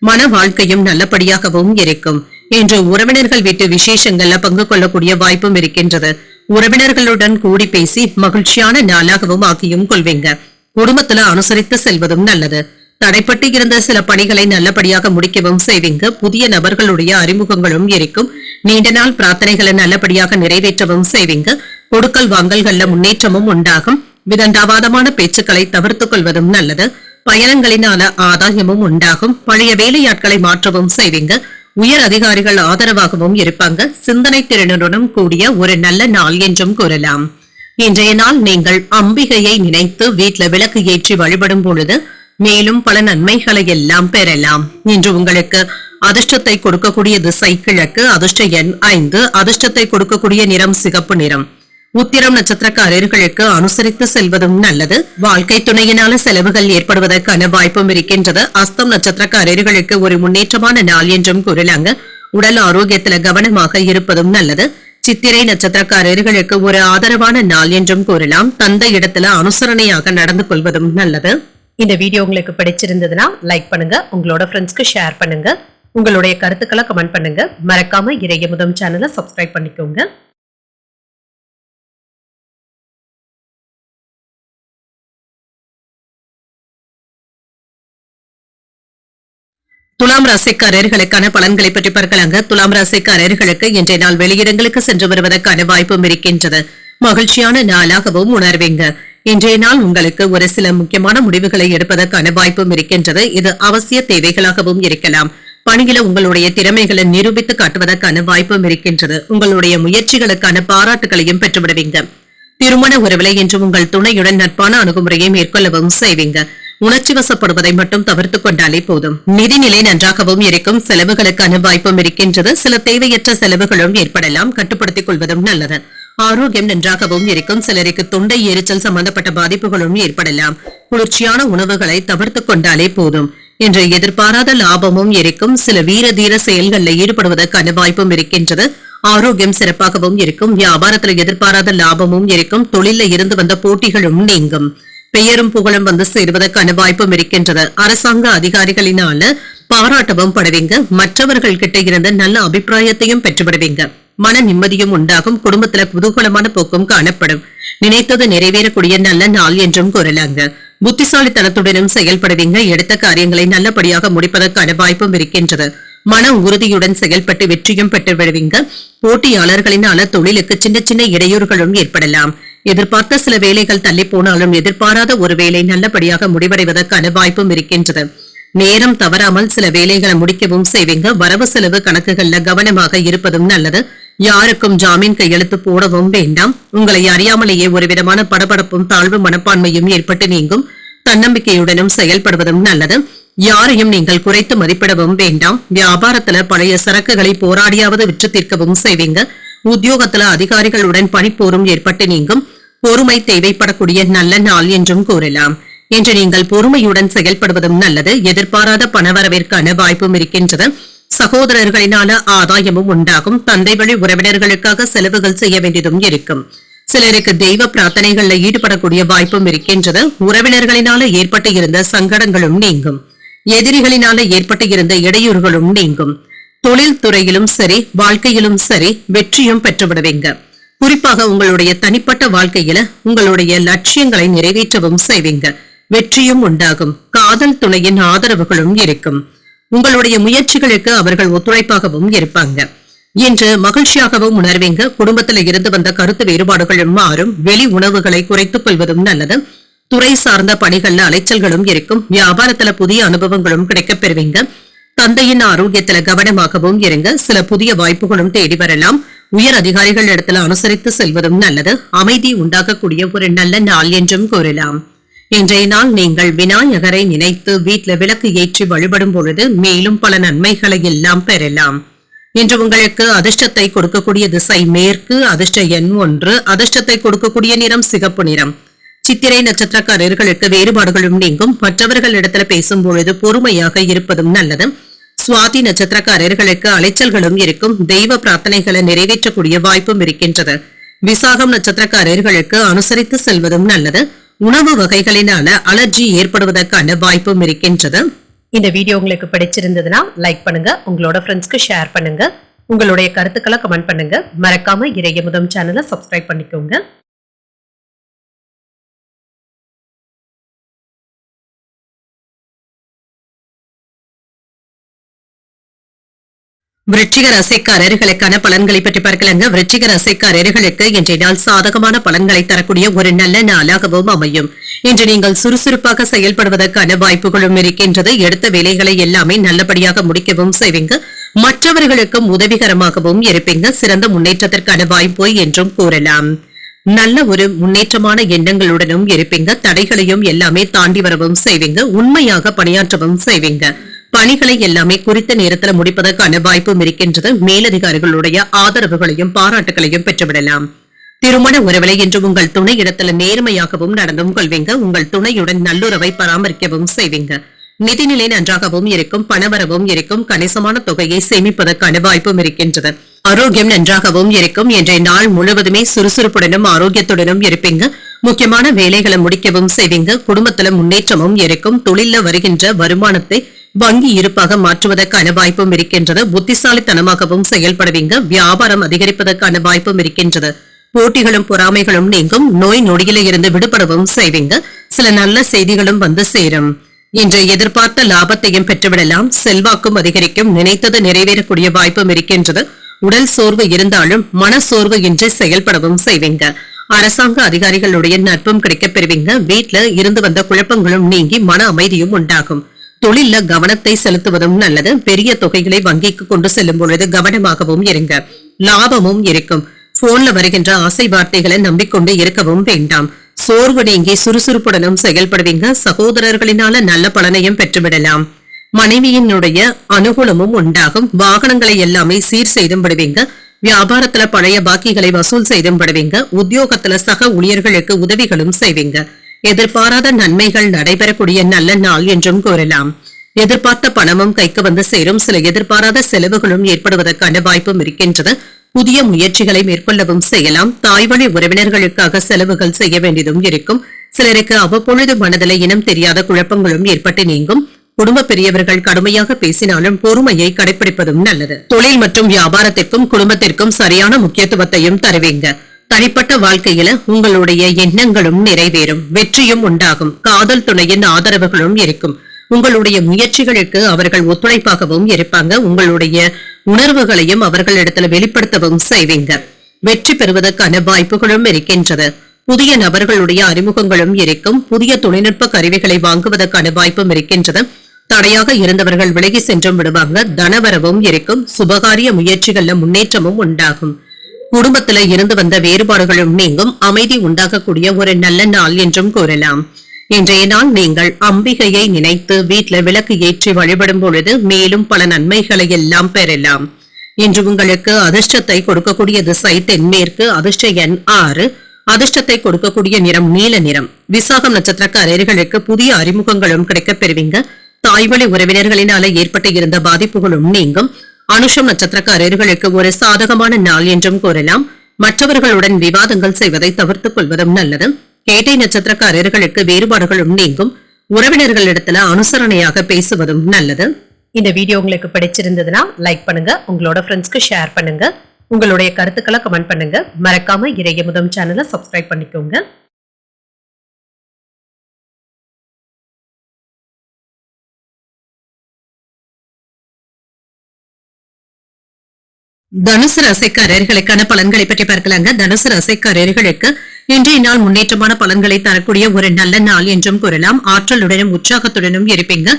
மன வாழ்க்கையும் நல்லபடியாகவும் இருக்கும். இன்று உறவினர்கள் வீட்டு விசேஷங்கள்ல பங்கு கொள்ளக்கூடிய வாய்ப்பும் இருக்கின்றது. உறவினர்களுடன் கூடி பேசி மகிழ்ச்சியான நாளாகவும் ஆக்கியும் கொள்வீங்க. குடும்பத்துல அனுசரித்து செல்வதும் நல்லது. தடைப்பட்டு இருந்த சில பணிகளை நல்லபடியாக முடிக்கவும் செய்வீங்க. புதிய நபர்களுடைய அறிமுகங்களும் இருக்கும். நீண்ட நாள் பிரார்த்தனைகளை நல்லபடியாக நிறைவேற்றவும் செய்வீங்க. கொடுக்கல் வாங்கல்கள்ல முன்னேற்றமும் உண்டாகும். விதண்டாவாதமான பேச்சுக்களை தவிர்த்துக் கொள்வதும் நல்லது. பயணங்களினால ஆதாயமும் உண்டாகும். பழைய வேலையாட்களை மாற்றவும் செய்வீங்க. உயர் அதிகாரிகள் ஆதரவாகவும் இருப்பாங்க. சிந்தனை திறனுடன் கூடிய ஒரு நல்ல நாள் என்றும் கூறலாம். இன்றைய நாள் நீங்கள் அம்பிகையை நினைத்து வீட்டுல விளக்கு ஏற்றி வழிபடும் பொழுது மேலும் பல நன்மைகளை எல்லாம் பெறலாம். இன்று உங்களுக்கு அதிர்ஷ்டத்தை கொடுக்கக்கூடிய திசை கிழக்கு, அதிர்ஷ்ட எண் 5, அதிர்ஷ்டத்தை கொடுக்கக்கூடிய நிறம் சிகப்பு நிறம். உத்திரம் நட்சத்திரக்காரர்களுக்கு அனுசரித்து செல்வதும் நல்லது. வாழ்க்கை துணையினால செலவுகள் ஏற்படுவதற்கான வாய்ப்பும் இருக்கின்றது. அஸ்தம் நட்சத்திரக்காரர்களுக்கு ஒரு முன்னேற்றமான நாள் என்றும் கூறலாங்க. உடல் ஆரோக்கியத்துல கவனமாக இருப்பதும் நல்லது. சித்திரை நட்சத்திரக்காரர்களுக்கு ஒரு ஆதரவான நாள் என்றும் கூறலாம். தந்தை இடத்துல அனுசரணையாக நடந்து கொள்வதும் நல்லது. இந்த வீடியோ உங்களுக்கு பிடிச்சிருந்ததுன்னா லைக் பண்ணுங்க, உங்களோட ஃப்ரெண்ட்ஸ்க்கு ஷேர் பண்ணுங்க, உங்களுடைய கருத்துக்களை கமெண்ட் பண்ணுங்க. மறக்காம இறையமுதம் சேனலை சப்ஸ்கிரைப் பண்ணிக்கோங்க. துலாம் ராசிக்காரர்களுக்கான பலன்களை பற்றி பார்க்கலாங்க. துலாம் ராசிக்காரர்களுக்கு இன்றைய நாள் வெளியிடங்களுக்கு சென்று வருவதற்கான வாய்ப்பும் இருக்கின்றது. மகிழ்ச்சியான நாளாகவும் உணர்வீங்க. இன்றைய நாள் உங்களுக்கு ஒரு சில முக்கியமான முடிவுகளை எடுப்பதற்கான வாய்ப்பும் இருக்கின்றது. இது அவசிய தேவைகளாகவும் இருக்கலாம். பணியில உங்களுடைய திறமைகளை நிரூபித்து காட்டுவதற்கான வாய்ப்பும் இருக்கின்றது. உங்களுடைய முயற்சிகளுக்கான பாராட்டுகளையும் பெற்றுவிடுவீங்க. திருமண உறவிலை என்று உங்கள் துணையுடன் நட்பான அணுகுமுறையை மேற்கொள்ளவும் செய்வீங்க. உணர்ச்சி வசப்படுவதை மட்டும் தவிர்த்துக் கொண்டாலே போதும். நிதிநிலை நன்றாகவும் இருக்கும். செலவுகளுக்கான வாய்ப்பும் இருக்கின்றது. சில தேவையற்ற செலவுகளும் ஏற்படலாம். கட்டுப்படுத்திக் கொள்வதும் நல்லது. ஆரோக்கியம் நன்றாகவும் இருக்கும். சிலருக்கு தொண்டை எரிச்சல் சம்பந்தப்பட்ட பாதிப்புகளும் ஏற்படலாம். குளிர்ச்சியான உணவுகளை தவிர்த்துக் கொண்டாலே போதும். இன்று எதிர்பாராத லாபமும் இருக்கும். சில வீர தீர செயல்களில் ஈடுபடுவதற்கான வாய்ப்பும் இருக்கின்றது. ஆரோக்கியம் சிறப்பாகவும் இருக்கும். வியாபாரத்தில் எதிர்பாராத லாபமும் இருக்கும். தொழில இருந்து வந்த போட்டிகளும் நீங்கும். பெயரும் புகழும் வந்து சேருவதற்கான வாய்ப்பும் இருக்கின்றது. அரசாங்க அதிகாரிகளினால பாராட்டவும் படுவீங்க. மற்றவர்கள் கிட்ட இருந்த நல்ல அபிப்பிராயத்தையும் பெற்றுவிடுவீங்க. மன நிம்மதியும் உண்டாகும். குடும்பத்துல குதூகலமான போக்கும் காணப்படும். நினைத்தது நிறைவேறக்கூடிய நல்ல நாள் என்றும் கூறலாங்க. புத்திசாலித்தனத்துடனும் செயல்படுவீங்க. எடுத்த காரியங்களை நல்லபடியாக முடிப்பதற்கான வாய்ப்பும் இருக்கின்றது. மன உறுதியுடன் செயல்பட்டு வெற்றியும் பெற்று விடுவீங்க. போட்டியாளர்களினால தொழிலுக்கு சின்ன சின்ன இடையூறுகளும் ஏற்படலாம். எதிர்பார்த்த சில வேலைகள் தள்ளி போனாலும் எதிர்பாராத ஒரு வேலை நல்லபடியாக முடிவடைவதற்கான வாய்ப்பும் இருக்கின்றது. நேரம் தவறாமல் சில வேலைகளை முடிக்கவும் செய்வீங்க. வரவு செலவு கணக்குகள்ல கவனமாக இருப்பதும் நல்லது. யாருக்கும் ஜாமீன் கையெழுத்து போடவும் வேண்டாம். உங்களை அறியாமலேயே ஒரு விதமான படபடப்பும் தாழ்வு மனப்பான்மையும் ஏற்பட்டு நீங்கும். தன்னம்பிக்கையுடனும் செயல்படுவதும் நல்லது. யாரையும் நீங்கள் குறைத்து மதிப்பிடவும் வேண்டாம். வியாபாரத்துல பழைய சரக்குகளை போராடியாவது விற்று தீர்க்கவும் செய்வீங்க. உத்தியோகத்துல அதிகாரிகளுடன் பணிப்போரும் ஏற்பட்டு நீங்கும். பொறுமை தேவைப்படக்கூடிய நல்ல நாள் என்றும் கூறலாம். இன்று நீங்கள் பொறுமையுடன் செயல்படுவதும் நல்லது. எதிர்பாராத பணவரவிற்கான வாய்ப்பும் இருக்கின்றது. சகோதரர்களினால ஆதாயமும் உண்டாகும். தந்தை வழி உறவினர்களுக்காக செலவுகள் செய்ய வேண்டியதும் இருக்கும். சிலருக்கு தெய்வ பிரார்த்தனைகள்ல ஈடுபடக்கூடிய வாய்ப்பும் இருக்கின்றது. உறவினர்களினால ஏற்பட்டு இருந்த சங்கடங்களும் நீங்கும். எதிரிகளினால ஏற்பட்டு இருந்த இடையூறுகளும் நீங்கும். தொழில் துறையிலும் சரி, வாழ்க்கையிலும் சரி வெற்றியும் பெற்றுவிடுவீங்க. குறிப்பாக உங்களுடைய தனிப்பட்ட வாழ்க்கையில உங்களுடைய லட்சியங்களை நிறைவேற்றவும் செய்வீங்க. வெற்றியும் உண்டாகும். காதல் துணையின் ஆதரவுகளும் இருக்கும். உங்களுடைய முயற்சிகளுக்கு அவர்கள் ஒத்துழைப்பாகவும் இருப்பாங்க. இன்று மகிழ்ச்சியாகவும் உணர்வீங்க. குடும்பத்தில் இருந்து வந்த கருத்து வேறுபாடுகளும் மாறும். வெளி உணவுகளை குறைத்துக் கொள்வதும் நல்லது. துறை சார்ந்த பணிகள்ல அலைச்சல்களும் இருக்கும். வியாபாரத்துல புதிய அனுபவங்களும் கிடைக்கப் பெறுவீங்க. தந்தையின் ஆரோக்கியத்துல கவனமாகவும் இருங்க. சில புதிய வாய்ப்புகளும் தேடி வரலாம். உயர் அதிகாரிகள் இடத்துல அனுசரித்து செல்வதும் நல்லது. அமைதி உண்டாக்கக்கூடிய ஒரு நல்ல நாள் என்றும் கூறலாம். இன்றைய நாள் நீங்கள் விநாயகரை நினைத்து வீட்டுல விளக்கு ஏற்றி வழிபடும் பொழுது மேலும் பல நன்மைகளை எல்லாம் பெறலாம். இன்று உங்களுக்கு அதிர்ஷ்டத்தை கொடுக்கக்கூடிய திசை மேற்கு, அதிர்ஷ்ட எண் 1, அதிர்ஷ்டத்தை கொடுக்கக்கூடிய நிறம் சிகப்பு நிறம். சித்திரை நட்சத்திரக்காரர்களுக்கு வேறுபாடுகளும் நீங்கும். மற்றவர்கள் இடத்துல பேசும் பொழுது பொறுமையாக இருப்பதும் நல்லது. சுவாதி நட்சத்திரக்காரர்களுக்கு அலைச்சல்களும் இருக்கும். தெய்வ பிரார்த்தனைகளை நிறைவேற்றக்கூடிய வாய்ப்பும் இருக்கின்றது. விசாகம் நட்சத்திரக்காரர்களுக்கு அனுசரித்து செல்வதும் நல்லது. உணவு வகைகளினால அலர்ஜி ஏற்படுவதற்கான வாய்ப்பும் இருக்கின்றது. இந்த வீடியோ உங்களுக்கு பிடிச்சிருந்ததுன்னா லைக் பண்ணுங்க, உங்களோட ஃப்ரெண்ட்ஸ்க்கு ஷேர் பண்ணுங்க, உங்களுடைய கருத்துக்களை கமெண்ட் பண்ணுங்க. மறக்காம இறையமுதம் சேனலை சப்ஸ்கிரைப் பண்ணிக்கோங்க. விருச்சிக ராசிக்காரர்களுக்கான பலன்களை பற்றி பார்க்கலாங்க. விருச்சிக ராசிக்காரர்களுக்கு இன்றைய நாள் சாதகமான பலன்களை தரக்கூடிய ஒரு நல்ல நாளாகவும் அமையும். இன்று நீங்கள் சுறுசுறுப்பாக செயல்படுவதற்கான வாய்ப்புகளும் இருக்கின்றது. எடுத்த வேலைகளை எல்லாமே நல்லபடியாக முடிக்கவும் செய்வீங்க. மற்றவர்களுக்கும் உதவிகரமாகவும் இருப்பீங்க. சிறந்த முன்னேற்றத்திற்கான வாய்ப்பு என்றும் கூறலாம். நல்ல ஒரு முன்னேற்றமான எண்ணங்களுடனும் இருப்பீங்க. தடைகளையும் எல்லாமே தாண்டி வரவும் செய்வீங்க. உண்மையாக பணியாற்றவும் செய்வீங்க. பணிகளை எல்லாமே குறித்த நேரத்தில் முடிப்பதற்கான வாய்ப்பும் இருக்கின்றது. மேலதிகாரிகளுடைய ஆதரவுகளையும் பாராட்டுகளையும் பெற்றுவிடலாம். திருமண உறவிலை என்று உங்கள் துணை இடத்துல நேர்மையாகவும் நடந்தும் கொள்வீங்க. உங்கள் துணையுடன் நல்லுறவை பராமரிக்கவும் செய்வீங்க. நிதிநிலை நன்றாகவும் இருக்கும். பணவரவும் இருக்கும். கணிசமான தொகையை சேமிப்பதற்கான வாய்ப்பும் இருக்கின்றது. ஆரோக்கியம் நன்றாகவும் இருக்கும். இன்றைய நாள் முழுவதுமே சுறுசுறுப்புடனும் ஆரோக்கியத்துடனும் இருப்பீங்க. முக்கியமான வேலைகளை முடிக்கவும் செய்வீங்க. குடும்பத்துல முன்னேற்றமும் இருக்கும். தொழில வருகின்ற வருமானத்தை வங்கி இருப்பாக மாற்றுவதற்கான வாய்ப்பும் இருக்கின்றது. புத்திசாலித்தனமாகவும் செயல்படுவீங்க. வியாபாரம் அதிகரிப்பதற்கான வாய்ப்பும் இருக்கின்றது. போட்டிகளும் பொறாமைகளும் நீங்கும். நோய் நொடியில இருந்து விடுபடவும் செய்வீங்க. சில நல்ல செய்திகளும் வந்து சேரும். இன்று எதிர்பார்த்த லாபத்தையும் பெற்றுவிடலாம். செல்வாக்கும் அதிகரிக்கும். நினைத்தது நிறைவேறக்கூடிய வாய்ப்பும் இருக்கின்றது. உடல் சோர்வு இருந்தாலும் மன சோர்வு இன்றி செயல்படவும் செய்வீங்க. அரசாங்க அதிகாரிகளுடைய நட்பும் கிடைக்கப் பெறுவீங்க. வீட்டுல இருந்து வந்த குழப்பங்களும் நீங்கி மன அமைதியும் உண்டாகும். தொழில கவனத்தை செலுத்துவதும் நல்லது. பெரிய தொகைகளை வங்கிக்கு கொண்டு செல்லும் பொழுது கவனமாகவும் இருங்க. லாபமும் இருக்கும். போன்ல வருகின்ற ஆசை வார்த்தைகளை நம்பிக்கொண்டு இருக்கவும் வேண்டாம். சோர்வு நீங்கி சுறுசுறுப்புடனும் செயல்படுவீங்க. சகோதரர்களினால நல்ல பலனையும் பெற்றுவிடலாம். மனைவியினுடைய அனுகூலமும் உண்டாகும். வாகனங்களை எல்லாமே சீர் செய்தும் விடுவீங்க. வியாபாரத்துல பழைய பாக்கிகளை வசூல் செய்தும் விடுவீங்க. உத்தியோகத்துல சக ஊழியர்களுக்கு உதவிகளும் செய்வீங்க. எதிர்பாராத நன்மைகள் நடைபெறக்கூடிய நல்ல நாள் என்றும் கூறலாம். எதிர்பார்த்த பணமும் கைக்கு வந்து சேரும். சில எதிர்பாராத செலவுகளும் ஏற்படுவதற்கான வாய்ப்பும் இருக்கின்றது. புதிய முயற்சிகளை மேற்கொள்ளவும் செய்யலாம். தாய்வழி உறவினர்களுக்காக செலவுகள் செய்ய வேண்டியதும் இருக்கும். சிலருக்கு அவ்வப்பொழுது மனதில் இனம் தெரியாத குழப்பங்களும் ஏற்பட்டு நீங்கும். குடும்ப பெரியவர்கள் கடுமையாக பேசினாலும் பொறுமையை கடைபிடிப்பதும் நல்லது. தொழில் மற்றும் வியாபாரத்திற்கும் குடும்பத்திற்கும் சரியான முக்கியத்துவத்தையும் தருவீங்க. தனிப்பட்ட வாழ்க்கையில உங்களுடைய எண்ணங்களும் நிறைவேறும். வெற்றியும் உண்டாகும். காதல் துணையின் ஆதரவுகளும் இருக்கும். உங்களுடைய முயற்சிகளுக்கு அவர்கள் ஒத்துழைப்பாகவும் இருப்பாங்க. உங்களுடைய உணர்வுகளையும் அவர்களிடத்துல வெளிப்படுத்தவும் செய்வீங்க. வெற்றி பெறுவதற்கான வாய்ப்புகளும் இருக்கின்றது. புதிய நபர்களுடைய அறிமுகங்களும் இருக்கும். புதிய தொழில்நுட்ப கருவிகளை வாங்குவதற்கான வாய்ப்பும் இருக்கின்றது. தடையாக இருந்தவர்கள் விலகி சென்றும் விடுவாங்க. தனவரவும் இருக்கும். சுபகாரிய முயற்சிகள்ல முன்னேற்றமும் உண்டாகும். குடும்பத்துல இருந்து வந்த வேறுபாடுகளும் நீங்கும். அமைதி உண்டாகக்கூடிய ஒரு நல்ல நாள் என்றும் கூறலாம். இன்றைய நாள் நீங்கள் அம்பிகையை நினைத்து வீட்டுல விளக்கு ஏற்றி வழிபடும் பொழுது மேலும் பல நன்மைகளை எல்லாம் பெறலாம். இன்று உங்களுக்கு அதிர்ஷ்டத்தை கொடுக்கக்கூடிய திசை தென்மேற்கு. அதிர்ஷ்ட எண் 6. அதிர்ஷ்டத்தை கொடுக்கக்கூடிய நிறம் நீல நிறம். விசாகம் நட்சத்திரக்காரர்களுக்கு புதிய அறிமுகங்களும் கிடைக்கப் பெறுவீங்க. தாய்வழி உறவினர்களினால ஏற்பட்டு இருந்த பாதிப்புகளும் நீங்கும். அனுஷம் நட்சத்திரக்காரர்களுக்கு ஒரு சாதகமான நாள் என்றும் கூறலாம். மற்றவர்களுடன் விவாதங்கள் செய்வதை தவிர்த்துக் கொள்வதும் நல்லது. கேட்டை நட்சத்திரக்காரர்களுக்கு வேறுபாடுகளும் நீங்கும். உறவினர்களிடத்துல அனுசரணையாக பேசுவதும் நல்லது. இந்த வீடியோ உங்களுக்கு பிடிச்சிருந்ததுன்னா லைக் பண்ணுங்க. உங்களோட ஃப்ரெண்ட்ஸ்க்கு ஷேர் பண்ணுங்க. உங்களுடைய கருத்துக்களை கமெண்ட் பண்ணுங்க. மறக்காம இறையமுதம் சேனலை சப்ஸ்கிரைப் பண்ணிக்கோங்க. தனுசு ராசிக்காரர்களுக்கான பலன்களை பற்றி பார்க்கலாங்க. தனுசு ராசிக்காரர்களுக்கு இன்றைய நாள் முன்னேற்றமான பலன்களை தரக்கூடிய ஒரு நல்ல நாள் என்றும் கூறலாம். ஆற்றலுடனும் உற்சாகத்துடனும் இருப்பீங்க.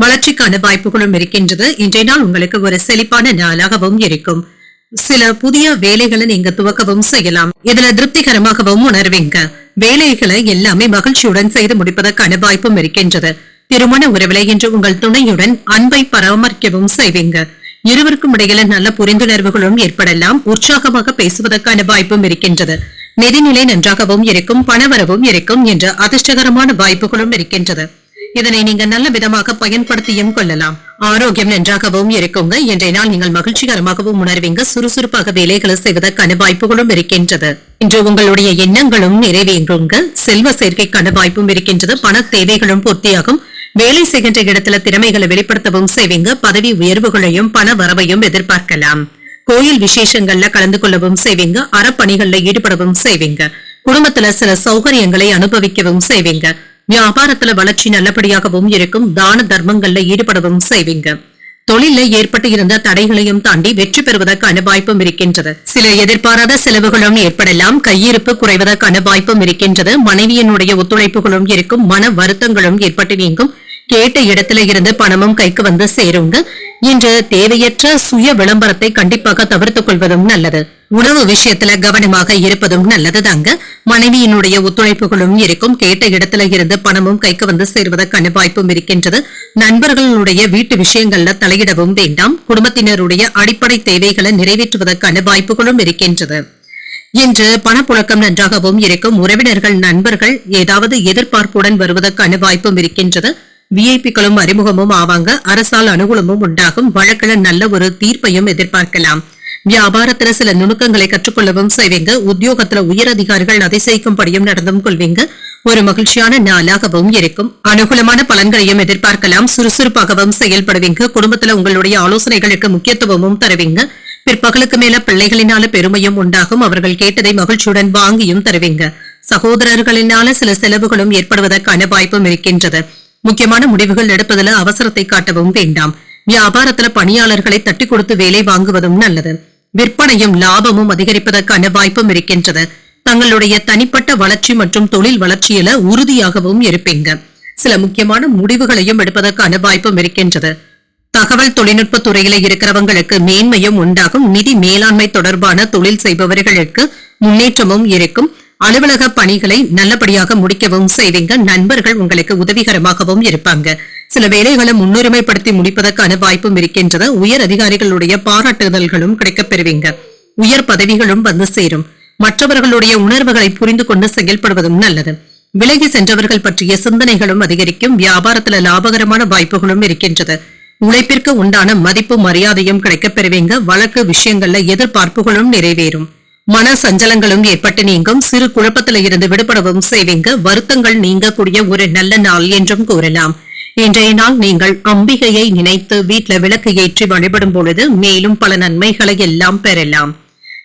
வளர்ச்சிக்கான வாய்ப்புகளும் இருக்கின்றது. இன்றைய நாள் உங்களுக்கு ஒரு செழிப்பான நாளாகவும் இருக்கும். சில புதிய வேலைகளை நீங்க துவக்கவும் செய்யலாம். இதுல திருப்திகரமாகவும் உணர்வீங்க. வேலைகளை எல்லாமே மகிழ்ச்சியுடன் செய்து முடிப்பதற்கான வாய்ப்பும் இருக்கின்றது. திருமண உறவிலை என்று உங்கள் துணையுடன் அன்பை பராமரிக்கவும் செய்வீங்க. இருவருக்கும் இடையில நல்ல புரிந்துணர்வுகளும் ஏற்படலாம். உற்சாகமாக பேசுவதற்கான வாய்ப்பும் இருக்கின்றது. நிதிநிலை நன்றாகவும் இருக்கும். பணவரவும் இருக்கும் என்ற அதிர்ஷ்டகரமான வாய்ப்புகளும் இருக்கின்றது. இதனை நீங்க நல்ல விதமாக பயன்படுத்தியும் கொள்ளலாம். ஆரோக்கியம் நன்றாகவும் இருக்குங்க. இன்றைய நாள் நீங்கள் மகிழ்ச்சிகரமாகவும் உணர்வீங்க. சுறுசுறுப்பாக வேலைகளை செய்வதற்கான வாய்ப்புகளும் இருக்கின்றது. இன்று உங்களுடைய எண்ணங்களும் நிறைவேறுங்க. செல்வ சேர்க்கைக்கான வாய்ப்பும் இருக்கின்றது. பண தேவைகளும் பூர்த்தியாகும். வேலை செய்கின்ற இடத்துல திறமைகளை வெளிப்படுத்தவும் செய்வீங்க. பதவி உயர்வுகளையும் பண வரவையும் எதிர்பார்க்கலாம். கோயில் விசேஷங்கள்ல கலந்து கொள்ளவும் செய்வீங்க. அறப்பணிகள்ல ஈடுபடவும் செய்வீங்க. குடும்பத்துல சில சௌகரியங்களை அனுபவிக்கவும் செய்வீங்க. வியாபாரத்துல வளர்ச்சி நல்லபடியாகவும் இருக்கும். தான தர்மங்கள்ல ஈடுபடவும் செய்வீங்க. தொழில ஏற்பட்டு இருந்த தடைகளையும் தாண்டி வெற்றி பெறுவதற்கான வாய்ப்பும் இருக்கின்றது. சில எதிர்பாராத செலவுகளும் ஏற்படலாம். கையிருப்பு குறைவதற்கான வாய்ப்பும் இருக்கின்றது. மனைவியினுடைய ஒத்துழைப்புகளும் இருக்கும். மன வருத்தங்களும் ஏற்பட்டு நீங்கும். கேட்ட இடத்துல இருந்து பணமும் கைக்கு வந்து சேருங்க. இன்று தேவையற்ற சுய விளம்பரத்தை கண்டிப்பாக தவிர்த்துக் கொள்வதும் நல்லது. உணவு விஷயத்துல கவனமாக இருப்பதும் நல்லதுதாங்க. மனைவியினுடைய ஒத்துழைப்புகளும் இருக்கும். கேட்ட இடத்துல இருந்து பணமும் கைக்கு வந்து சேர்வதற்கான வாய்ப்பும் இருக்கின்றது. நண்பர்களுடைய வீட்டு விஷயங்கள்ல தலையிடவும் வேண்டாம். குடும்பத்தினருடைய அடிப்படை தேவைகளை நிறைவேற்றுவதற்கான வாய்ப்புகளும் இருக்கின்றது. இன்று பணப்புழக்கம் நன்றாகவும் இருக்கும். உறவினர்கள் நண்பர்கள் ஏதாவது எதிர்பார்ப்புடன் வருவதற்கான வாய்ப்பும் இருக்கின்றது. விஐபிக்களும் அறிமுகமும் ஆவாங்க. அரசால் அனுகூலமும் உண்டாகும். வழக்குல நல்ல ஒரு தீர்ப்பையும் எதிர்பார்க்கலாம். வியாபாரத்துல சில நுணுக்கங்களை கற்றுக்கொள்ளவும் செய்வீங்க. உத்தியோகத்துல உயர் அதிகாரிகள் அதிசயிக்கும்படியும் நடந்தும் கொள்வீங்க. ஒரு மகிழ்ச்சியான நாளாகவும் இருக்கும். அனுகூலமான பலன்களையும் எதிர்பார்க்கலாம். சுறுசுறுப்பாகவும் செயல்படுவீங்க. குடும்பத்துல உங்களுடைய ஆலோசனைகளுக்கு முக்கியத்துவமும் தருவீங்க. பிற்பகலுக்கு மேல பிள்ளைகளினால பெருமையும் உண்டாகும். அவர்கள் கேட்டதை மகிழ்ச்சியுடன் வாங்கியும் தருவீங்க. சகோதரர்களினால சில செலவுகளும் ஏற்படுவதற்கான வாய்ப்பும் இருக்கின்றது. முக்கியமான முடிவுகள் எடுப்பதில் அவசரத்தை காட்டவும் வேண்டாம். வியாபாரத்துல பணியாளர்களை தட்டி கொடுத்து வேலை வாங்குவதும் நல்லது. விற்பனையும் லாபமும் அதிகரிப்பதற்கான வாய்ப்பும் இருக்கின்றது. தங்களுடைய தனிப்பட்ட வளர்ச்சி மற்றும் தொழில் வளர்ச்சியில உறுதியாகவும் இருப்பீங்க. சில முக்கியமான முடிவுகளையும் எடுப்பதற்கான வாய்ப்பும் இருக்கின்றது. தகவல் தொழில்நுட்ப துறையில இருக்கிறவங்களுக்கு மேன்மையும் உண்டாகும். நிதி மேலாண்மை தொடர்பான தொழில் செய்பவர்களுக்கு முன்னேற்றமும் இருக்கும். அலுவலக பணிகளை நல்லபடியாக முடிக்கவும் செய்வீங்க. நண்பர்கள் உங்களுக்கு உதவிகரமாகவும் இருப்பாங்க. சில வேலைகளை முன்னுரிமைப்படுத்தி முடிப்பதற்கான வாய்ப்பும் இருக்கின்றது. உயர் அதிகாரிகளுடைய பாராட்டுதல்களும் கிடைக்கப் பெறுவீங்க. உயர் பதவிகளும் வந்து சேரும். மற்றவர்களுடைய உணர்வுகளை புரிந்து கொண்டு செயல்படுவதும் நல்லது. விலகி சென்றவர்கள் பற்றிய சிந்தனைகளும் அதிகரிக்கும். வியாபாரத்துல லாபகரமான வாய்ப்புகளும் இருக்கின்றது. உழைப்பிற்கு உண்டான மதிப்பு மரியாதையும் கிடைக்கப் பெறுவீங்க. வழக்கு விஷயங்கள்ல எதிர்பார்ப்புகளும் நிறைவேறும். மன சஞ்சலங்களும் ஏற்பட்டு நீங்கும். சிறு குழப்பத்தில இருந்து விடுபடவும் செய்வீங்க. வருத்தங்கள் நீங்கக்கூடிய ஒரு நல்ல நாள் என்றும் கூறலாம். இன்றைய நாள் நீங்கள் அம்பிகையை நினைத்து வீட்டுல விளக்கு ஏற்றி வழிபடும் பொழுது மேலும் பல நன்மைகளை எல்லாம் பெறலாம்.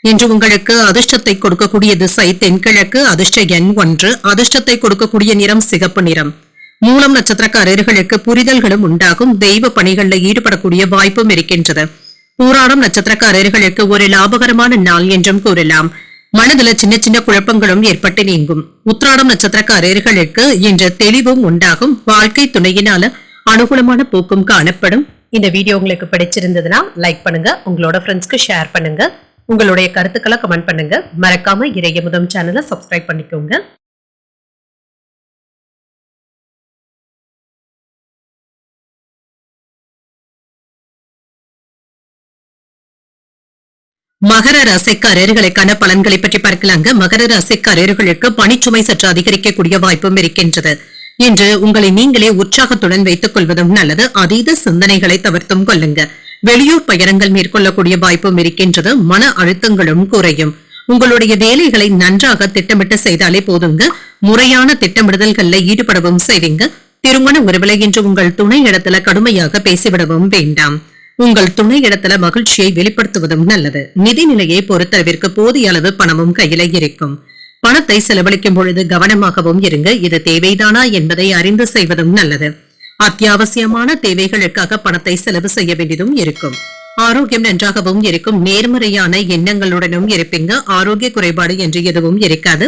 இன்று உங்களுக்கு அதிர்ஷ்டத்தை கொடுக்கக்கூடிய திசை தென்கிழக்கு. அதிர்ஷ்ட எண் 1. அதிர்ஷ்டத்தை கொடுக்கக்கூடிய நிறம் சிகப்பு நிறம். மூலம் நட்சத்திரக்காரர்களுக்கு புரிதல்களும் உண்டாகும். தெய்வ பணிகளில் ஈடுபடக்கூடிய வாய்ப்பும் இருக்கின்றது. பூராடம் நட்சத்திரக்காரர்களுக்கு ஒரு லாபகரமான நாள் என்றும் கூறலாம். மனதுல சின்ன சின்ன குழப்பங்களும் ஏற்பட்டு நீங்கும். உத்திராடம் நட்சத்திரக்காரர்களுக்கு இன்று தெளிவும் உண்டாகும். வாழ்க்கை துணையினால அனுகூலமான போக்கும் காணப்படும். இந்த வீடியோ உங்களுக்கு பிடிச்சிருந்ததுன்னா லைக் பண்ணுங்க. உங்களோட ஃப்ரெண்ட்ஸ்க்கு ஷேர் பண்ணுங்க. உங்களுடைய கருத்துக்களை கமெண்ட் பண்ணுங்க. மறக்காம இறையமுதம் சேனலை சப்ஸ்கிரைப் பண்ணிக்கோங்க. மகர ராசிக்காரர்களுக்கான பலன்களை பற்றி பார்க்கலாங்க. மகர ராசிக்காரர்களுக்கு பணிச்சுமை சற்று அதிகரிக்கக்கூடிய வாய்ப்பும் இருக்கின்றது. இன்று உங்களை நீங்களே உற்சாகத்துடன் வைத்துக் கொள்வதும் நல்லது. அதீத சிந்தனைகளை தவிர்த்தும் கொள்ளுங்க. வெளியூர் பயணங்கள் மேற்கொள்ளக்கூடிய வாய்ப்பும் இருக்கின்றது. மன அழுத்தங்களும் குறையும். உங்களுடைய வேலைகளை நன்றாக திட்டமிட்டு செய்தாலே போதுங்க. முறையான திட்டமிடுதல்களில் ஈடுபடவும் செய்வீங்க. திருமண உறவுல இன்று உங்கள் துணை இடத்துல கடுமையாக பேசிவிடவும் வேண்டாம். உங்கள் துணை இடத்துல மகிழ்ச்சியை வெளிப்படுத்துவதும் நல்லது. நிதிநிலையை பொறுத்தளவிற்கு போதிய அளவு பணமும் கையில இருக்கும். பணத்தை செலவழிக்கும் பொழுது கவனமாகவும் இருங்க. இது தேவைதானா என்பதை அறிந்து செய்வதும் நல்லது. அத்தியாவசியமான தேவைகளுக்காக பணத்தை செலவு செய்ய வேண்டியதும் இருக்கும். ஆரோக்கியம் நன்றாகவும் இருக்கும். நேர்மறையான எண்ணங்களுடனும் இருப்பீங்க. ஆரோக்கிய குறைபாடு என்று எதுவும் இருக்காது.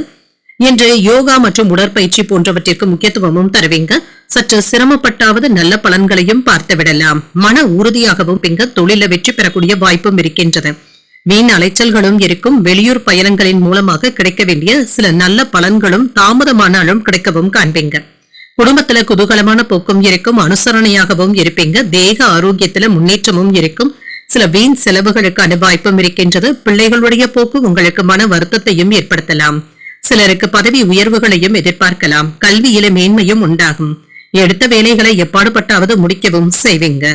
இன்று யோகா மற்றும் உடற்பயிற்சி போன்றவற்றிற்கு முக்கியத்துவமும் தருவீங்க. சற்று சிரமப்பட்டாவது நல்ல பலன்களையும் பார்த்து விடலாம். மன உறுதியாகவும் பிங்க தொழில வெற்றி பெறக்கூடிய வாய்ப்பும் இருக்கின்றது. வீண் அலைச்சல்களும் இருக்கும். வெளியூர் பயணங்களின் மூலமாக கிடைக்க வேண்டிய சில நல்ல பலன்களும் தாமதமானாலும் கிடைக்கவும் காண்பீங்க. குடும்பத்துல குதூகலமான போக்கும் இருக்கும். அனுசரணையாகவும் இருப்பீங்க. தேக ஆரோக்கியத்துல முன்னேற்றமும் இருக்கும். சில வீண் செலவுகளுக்கான வாய்ப்பும் இருக்கின்றது. பிள்ளைகளுடைய போக்கு உங்களுக்கு மன வருத்தத்தையும் ஏற்படுத்தலாம். சிலருக்கு பதவி உயர்வுகளையும் எதிர்பார்க்கலாம். கல்வியில மேன்மையும் உண்டாகும். எடுத்த வேலைகளை எப்பாடுபட்டாவது முடிக்கவும் செய்வீங்க.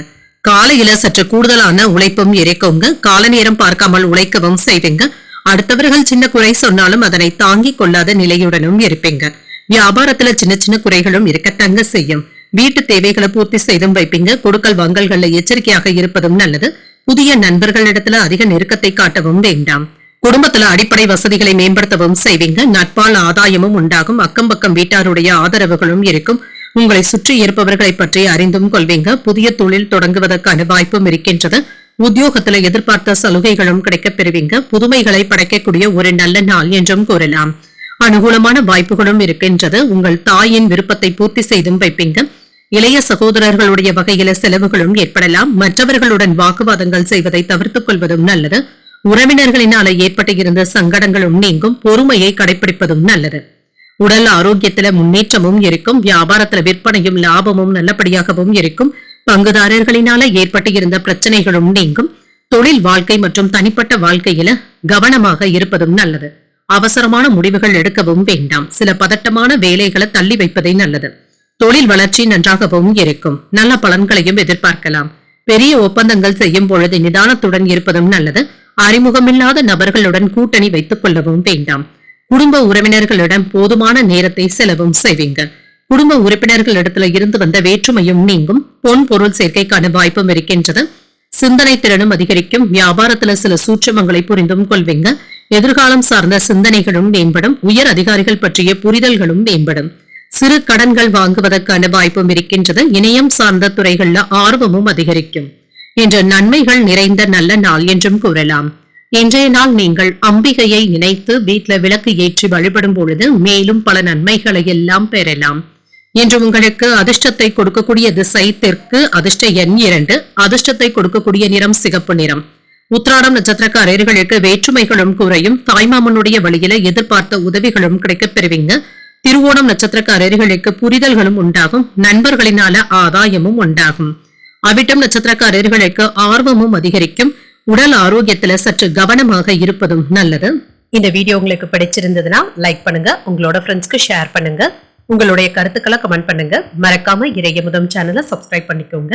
காலையில சற்று கூடுதலான உழைப்பும் இருக்குங்க. கால நேரம் பார்க்காமல் உழைக்கவும் செய்வீங்க. அடுத்தவர்கள் சின்ன குறை சொன்னாலும் அதனை தாங்கிக் கொள்ளாத நிலையுடனும் இருப்பீங்க. வியாபாரத்துல சின்ன சின்ன குறைகளும் இருக்கத்தங்க செய்யும். வீட்டு தேவைகளை பூர்த்தி செய்தும் வைப்பீங்க. கொடுக்கல் வாங்கல்கள்ல எச்சரிக்கையாக இருப்பதும் நல்லது. புதிய நண்பர்களிடத்துல அதிக நெருக்கத்தை காட்டவும் வேண்டாம். குடும்பத்துல அடிப்படை வசதிகளை மேம்படுத்தவும் செய்வீங்க. நட்பால் ஆதாயமும் உண்டாகும். அக்கம் பக்கம் வீட்டாருடைய ஆதரவுகளும் இருக்கும். உங்களை சுற்றி இருப்பவர்களை பற்றி அறிந்தும் கொள்வீங்க. புதிய தொழில் தொடங்குவதற்கான வாய்ப்பும் இருக்கின்றது. உத்தியோகத்துல எதிர்பார்த்த சலுகைகளும் கிடைக்கப் பெறுவீங்க. புதுமைகளை படைக்கக்கூடிய ஒரு நல்ல நாள் என்றும் கூறலாம். அனுகூலமான வாய்ப்புகளும் இருக்கின்றது. உங்கள் தாயின் விருப்பத்தை பூர்த்தி செய்தும் வைப்பீங்க. இளைய சகோதரர்களுடைய வகையில செலவுகளும் ஏற்படலாம். மற்றவர்களுடன் வாக்குவாதங்கள் செய்வதை தவிர்த்துக் கொள்வதும் நல்லது. உறவினர்களினால ஏற்பட்டு இருந்த சங்கடங்களும் நீங்கும். பொறுமையை கடைபிடிப்பதும் நல்லது. உடல் ஆரோக்கியத்துல முன்னேற்றமும் இருக்கும். வியாபாரத்துல விற்பனையும் லாபமும் நல்லபடியாகவும் இருக்கும். பங்குதாரர்களினால ஏற்பட்டு இருந்த பிரச்சனைகளும் நீங்கும். தொழில் வாழ்க்கை மற்றும் தனிப்பட்ட வாழ்க்கையில கவனமாக இருப்பதும் நல்லது. அவசரமான முடிவுகள் எடுக்கவும் வேண்டாம். சில பதட்டமான வேலைகளை தள்ளி வைப்பதே நல்லது. தொழில் வளர்ச்சி நன்றாகவும் இருக்கும். நல்ல பலன்களையும் எதிர்பார்க்கலாம். பெரிய ஒப்பந்தங்கள் செய்யும் பொழுது நிதானத்துடன் இருப்பதும் நல்லது. அறிமுகமில்லாத நபர்களுடன் கூட்டணி வைத்துக் கொள்ளவும் வேண்டாம். குடும்ப உறவினர்களிடம் போதுமான நேரத்தை செலவும் செய்வீங்க. குடும்ப உறுப்பினர்களிடத்துல இருந்து வந்த வேற்றுமையும் நீங்கும். பொன் பொருள் சேர்க்கைக்கான வாய்ப்பும் இருக்கின்றது. சிந்தனை திறனும் அதிகரிக்கும். வியாபாரத்துல சில சூட்சமங்களை புரிந்தும் கொள்வீங்க. எதிர்காலம் சார்ந்த சிந்தனைகளும் மேம்படும். உயர் அதிகாரிகள் பற்றிய புரிதல்களும் மேம்படும். சிறு கடன்கள் வாங்குவதற்கான வாய்ப்பும் இருக்கின்றது. இணையம் சார்ந்த துறைகள்ல ஆர்வமும் அதிகரிக்கும். இன்று நன்மைகள் நிறைந்த நல்ல நாள் என்றும் கூறலாம். இன்றைய நாள் நீங்கள் அம்பிகையை நினைத்து வீட்டில் விளக்கு ஏற்றி வழிபடும் பொழுது மேலும் பல நன்மைகளை எல்லாம் பெறலாம். இன்று உங்களுக்கு அதிர்ஷ்டத்தை கொடுக்கக்கூடிய திசை தெற்கு. அதிர்ஷ்ட எண் 2. அதிர்ஷ்டத்தை கொடுக்கக்கூடிய நிறம் சிகப்பு நிறம். உத்திராடம் நட்சத்திரக்காரர்களுக்கு வேற்றுமைகளும் குறையும். தாய்மாமனுடைய வழியில எதிர்பார்த்த உதவிகளும் கிடைக்கப் பெறுவீங்க. திருவோணம் நட்சத்திரக்காரர்களுக்கு புரிதல்களும் உண்டாகும். நண்பர்களினால ஆதாயமும் உண்டாகும். அவிட்டம் நட்சத்திரக்காரர்களுக்கு ஆர்வமும் அதிகரிக்கும். உடல் ஆரோக்கியத்துல சற்று கவனமாக இருப்பதும் நல்லது. இந்த வீடியோ உங்களுக்கு பிடிச்சிருந்ததுன்னா லைக் பண்ணுங்க. உங்களோட ஃப்ரெண்ட்ஸ்க்கு ஷேர் பண்ணுங்க. உங்களுடைய கருத்துக்களை கமெண்ட் பண்ணுங்க. மறக்காம இறையமுதம் சேனலை சப்ஸ்கிரைப் பண்ணிக்கோங்க.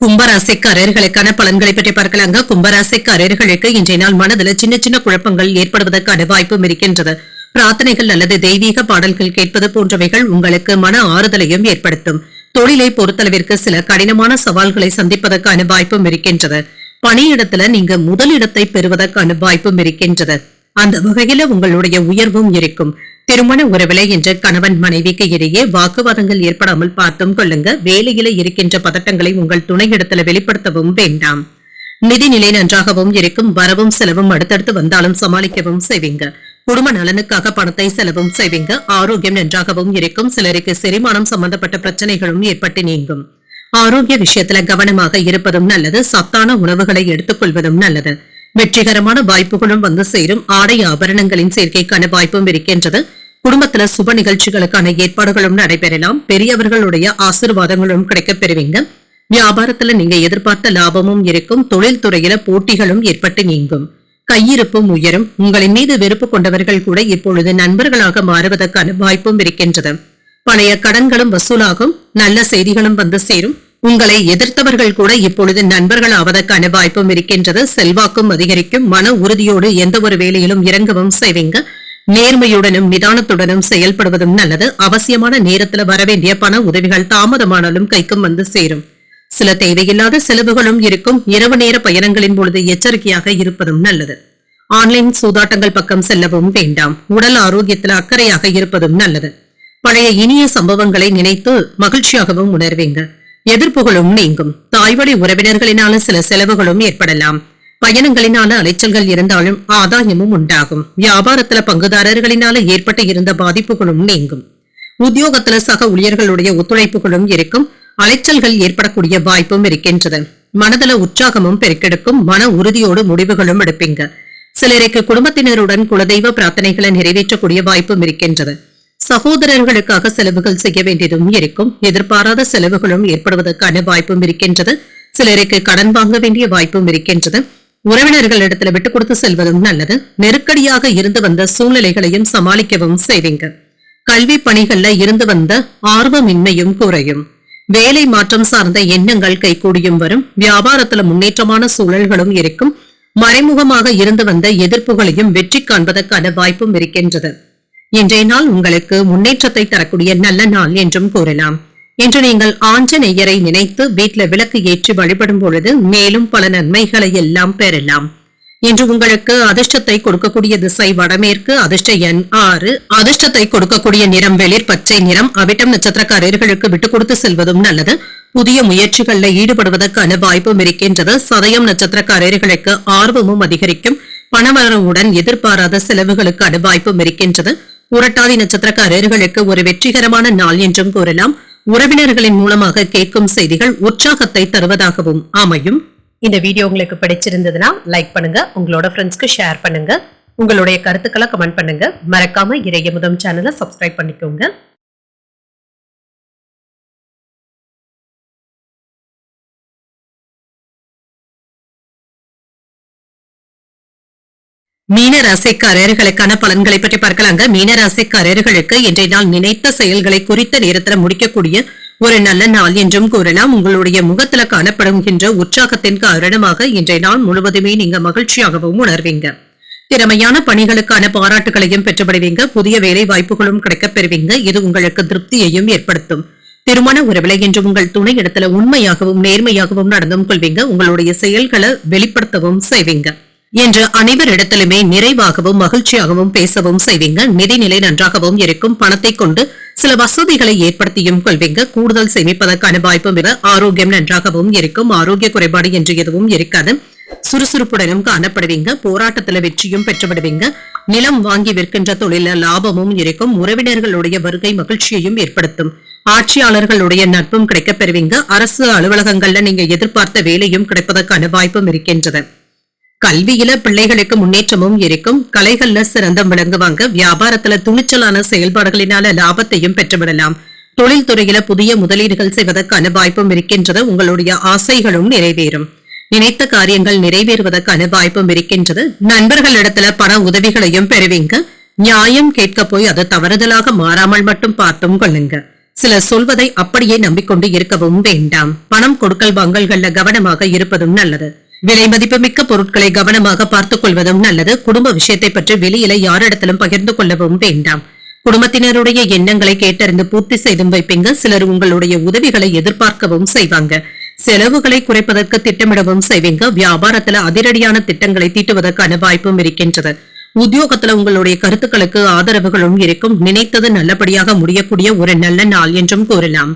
கும்பராசிக்காரர்களுக்கான பலன்களை பற்றி பார்க்கலாங்க. கும்பராசிக்காரர்களுக்கு இன்றைய நாள் மனதில் சின்ன சின்ன குழப்பங்கள் ஏற்படுவதற்கான வாய்ப்பும் இருக்கின்றது. பிரார்த்தனைகள் அல்லது தெய்வீக பாடல்கள் கேட்பது போன்றவைகள் உங்களுக்கு மன ஆறுதலையும் ஏற்படுத்தும். தொழிலை பொறுத்தளவிற்கு சில கடினமான சவால்களை சந்திப்பதற்கான வாய்ப்பும் இருக்கின்றது. பணியிடத்துல நீங்க முதலிடத்தை பெறுவதற்கான வாய்ப்பும் இருக்கின்றது. அந்த வகையில உங்களுடைய உயர்வும் இருக்கும். திருமண உறவில என்று கணவன் மனைவிக்கு இடையே வாக்குவாதங்கள் ஏற்படாமல் பார்த்தும் கொள்ளுங்க. வேலையில இருக்கின்ற பதட்டங்களை உங்கள் துணையிடத்துல வெளிப்படுத்தவும் வேண்டாம். நிதிநிலை நன்றாகவும் இருக்கும். வரவும் செலவும் அடுத்தடுத்து வந்தாலும் சமாளிக்கவும் செய்வீங்க. குடும்ப நலனுக்காக பணத்தை செலவும் செய்வீங்க. ஆரோக்கியம் நன்றாகவும் இருக்கும். சிலருக்கு செரிமானம் சம்பந்தப்பட்ட பிரச்சனைகளும் ஏற்பட்டு நீங்கும். ஆரோக்கிய விஷயத்துல கவனமாக இருப்பதும் நல்லது. சத்தான உணவுகளை எடுத்துக் கொள்வதும் நல்லது. வெற்றிகரமான வாய்ப்புகளும் வந்து சேரும். ஆடை ஆபரணங்களின் சேர்க்கைக்கான வாய்ப்பும் இருக்கின்றது. குடும்பத்துல சுப நிகழ்ச்சிகளுக்கான ஏற்பாடுகளும் நடைபெறலாம். பெரியவர்களுடைய ஆசீர்வாதங்களும் கிடைக்கப் பெறுவீங்க. வியாபாரத்துல நீங்க எதிர்பார்த்த லாபமும் இருக்கும். தொழில் துறையில போட்டிகளும் ஏற்பட்டு நீங்கும். கையிருப்பும் உயரும். உங்களின் மீது வெறுப்பு கொண்டவர்கள் கூட இப்பொழுது நண்பர்களாக மாறுவதற்கான வாய்ப்பும் இருக்கின்றது. பழைய கடன்களும் வசூலாகும். நல்ல செய்திகளும் வந்து சேரும். உங்களை எதிர்த்தவர்கள் கூட இப்பொழுது நண்பர்கள் ஆவதற்கான வாய்ப்பும் இருக்கின்றது. செல்வாக்கும் அதிகரிக்கும். மன உறுதியோடு எந்த ஒரு வேலையிலும் இறங்கவும் செய்வீங்க. நேர்மையுடனும் நிதானத்துடனும் செயல்படுவதும் நல்லது. அவசியமான நேரத்துல வரவேண்டிய பண உதவிகள் தாமதமானாலும் கைக்கும் வந்து சேரும். சில தேவையில்லாத செலவுகளும் இருக்கும். இரவு நேர பயணங்களின் பொழுது எச்சரிக்கையாக இருப்பதும் நல்லது. ஆன்லைன் சூதாட்டங்கள் பக்கம் செல்லவும் வேண்டாம். உடல் ஆரோக்கியத்தில் அக்கறையாக இருப்பதும் நல்லது. பழைய இனிய சம்பவங்களை நினைத்து மகிழ்ச்சியாகவும் உணர்வீங்க. எதிர்ப்புகளும் நீங்கும். தாய்வழி உறவினர்களினால சில செலவுகளும் ஏற்படலாம். பயணங்களினால அலைச்சல்கள் இருந்தாலும் ஆதாயமும் உண்டாகும். வியாபாரத்துல பங்குதாரர்களினால ஏற்பட்டு இருந்த பாதிப்புகளும் நீங்கும். உத்தியோகத்துல சக ஊழியர்களுடைய ஒத்துழைப்புகளும் இருக்கும். அலைச்சல்கள் ஏற்படக்கூடிய வாய்ப்பும் இருக்கின்றது. மனதள உற்சாகமும் பெருக்கெடுக்கும். மன உறுதியோடு முடிவுகளும் எடுப்பீங்க. சிலருக்கு குடும்பத்தினருடன் குலதெய்வ பிரார்த்தனைகளை நிறைவேற்றக்கூடிய வாய்ப்பும் இருக்கின்றது. சகோதரர்களுக்காக செலவுகள் செய்ய வேண்டியதும் இருக்கும். எதிர்பாராத செலவுகளும் ஏற்படுவதற்கான வாய்ப்பும் இருக்கின்றது. சிலருக்கு கடன் வாங்க வேண்டிய வாய்ப்பும் இருக்கின்றது. உறவினர்களிடத்துல விட்டுக் கொடுத்து செல்வதும் நல்லது. நெருக்கடியாக இருந்து வந்த சூழ்நிலைகளையும் சமாளிக்கவும் செய்வீங்க. கல்வி பணிகள்ல இருந்து வந்த ஆர்வமின்மையும் குறையும். வேலை மாற்றம் சார்ந்த எண்ணங்கள் கைகூடியும் வரும். வியாபாரத்துல முன்னேற்றமான சூழல்களும் இருக்கும். மறைமுகமாக இருந்து வந்த எதிர்ப்புகளையும் வெற்றி காண்பதற்கான வாய்ப்பும் இருக்கின்றது. இன்றைய நாள் உங்களுக்கு முன்னேற்றத்தை தரக்கூடிய நல்ல நாள் என்றும் கூறலாம். இன்று நீங்கள் ஆஞ்சநேயரை நினைத்து வீட்டில் விளக்கு ஏற்றி வழிபடும் பொழுது மேலும் பல நன்மைகளை எல்லாம் பெறலாம். இன்று உங்களுக்கு அதிர்ஷ்டத்தை கொடுக்கக்கூடிய திசை வடமேற்கு. அதிர்ஷ்ட எண் 6. அதிர்ஷ்டத்தை கொடுக்கக்கூடிய நிறம் வெளிர் பச்சை நிறம். அவிட்டம் நட்சத்திரக்காரர்களுக்கு விட்டுக் கொடுத்து செல்வதும் நல்லது. புதிய முயற்சிகளில் ஈடுபடுவதற்கான வாய்ப்பும் இருக்கின்றது. சதயம் நட்சத்திரக்காரர்களுக்கு ஆர்வமும் அதிகரிக்கும். பணவரவுடன் எதிர்பாராத செலவுகளுக்கான வாய்ப்பும் இருக்கின்றது. புரட்டாதி நட்சத்திரக்காரர்களுக்கு ஒரு வெற்றிகரமான நாள் என்றும் கூறலாம். உறவினர்களின் மூலமாக கேட்கும் செய்திகள் உற்சாகத்தை தருவதாகவும் அமையும். இந்த வீடியோ உங்களுக்கு பிடிச்சிருந்ததுன்னா லைக் பண்ணுங்க, உங்களோட ஃப்ரெண்ட்ஸ்க்கு ஷேர் பண்ணுங்க, உங்களுடைய கருத்துக்களை கமெண்ட் பண்ணுங்க. மறக்காம இறையமுதம் சேனலை சப்ஸ்கிரைப் பண்ணிக்கோங்க. மீனராசிக்காரர்களுக்கான பலன்களை பற்றி பார்க்கலாங்க. மீனராசிக்காரர்களுக்கு இன்றைய நாள் நினைத்த செயல்களை குறித்த நேரத்தில் முடிக்கக்கூடிய ஒரு நல்ல நாள் என்றும் கூறலாம். உங்களுடைய முகத்துல காணப்படுகின்ற உற்சாகத்தின் காரணமாக இன்றைய நாள் முழுவதுமே நீங்க மகிழ்ச்சியாகவும் உணர்வீங்க. திறமையான பணிகளுக்கான பாராட்டுகளையும் பெற்றுவிடுவீங்க. புதிய வேலை வாய்ப்புகளும் கிடைக்கப் பெறுவீங்க. இது உங்களுக்கு திருப்தியையும் ஏற்படுத்தும். திருமண உறவிலை என்று உங்கள் துணை இடத்துல உண்மையாகவும் நேர்மையாகவும் நடந்தும் கொள்வீங்க. உங்களுடைய செயல்களை வெளிப்படுத்தவும் செய்வீங்க என்று அனைவரிடத்திலுமே நிறைவாகவும் மகிழ்ச்சியாகவும் பேசவும் செய்வீங்க. நிதிநிலை நன்றாகவும் இருக்கும். பணத்தை கொண்டு சில வசதிகளை ஏற்படுத்தியும் கொள்வீங்க. கூடுதல் சேமிப்பதற்கான வாய்ப்பும் ஆரோக்கியம் நன்றாகவும் இருக்கும். ஆரோக்கிய குறைபாடு என்று எதுவும் இருக்காது. சுறுசுறுப்புடனும் காணப்படுவீங்க. போராட்டத்துல வெற்றியும் பெற்றுவிடுவீங்க. நிலம் வாங்கி விற்கின்ற தொழில லாபமும் இருக்கும். உறவினர்களுடைய வருகை மகிழ்ச்சியையும் ஏற்படுத்தும். ஆட்சியாளர்களுடைய நட்பும் கிடைக்கப் பெறுவீங்க. அரசு அலுவலகங்கள்ல நீங்க எதிர்பார்த்த வேலையும் கிடைப்பதற்கான வாய்ப்பும் இருக்கின்றது. கல்வியில பிள்ளைகளுக்கு முன்னேற்றமும் இருக்கும். கலைகள்ல சிறந்த விளங்குவாங்க. வியாபாரத்துல துணிச்சலான செயல்பாடுகளினால லாபத்தையும் பெற்றுவிடலாம். தொழில்துறையில புதிய முதலீடுகள் செய்வதற்கான வாய்ப்பும் இருக்கின்றது. உங்களுடைய ஆசைகளும் நிறைவேறும். நினைத்த காரியங்கள் நிறைவேறுவதற்கான வாய்ப்பும் இருக்கின்றது. நண்பர்களிடத்துல பண உதவிகளையும் பெறுவீங்க. நியாயம் கேட்க போய் அது தவறுதலாக மாறாமல் மட்டும் பார்த்தும் கொள்ளுங்க. சிலர் சொல்வதை அப்படியே நம்பிக்கொண்டு இருக்கவும் வேண்டாம். பணம் கொடுக்கல் வாங்கல்கள்ல கவனமாக இருப்பதும் நல்லது. விலை மதிப்புமிக்க பொருட்களை கவனமாக பார்த்துக் கொள்வதும் நல்லது. குடும்ப விஷயத்தை பற்றி வெளியில யாரிடத்திலும் பகிர்ந்து கொள்ளவும் வேண்டாம். குடும்பத்தினருடைய எண்ணங்களை கேட்டறிந்து பூர்த்தி செய்தும் வைப்பீங்க. சிலர் உங்களுடைய உதவிகளை எதிர்பார்க்கவும் செய்வாங்க. செலவுகளை குறைப்பதற்கு திட்டமிடவும் செய்வீங்க. வியாபாரத்துல அதிரடியான திட்டங்களை தீட்டுவதற்கான வாய்ப்பும் இருக்கின்றது. உத்தியோகத்துல உங்களுடைய கருத்துக்களுக்கு ஆதரவுகளும் இருக்கும். நினைத்தது நல்லபடியாக முடியக்கூடிய ஒரு நல்ல நாள் என்றும் கூறலாம்.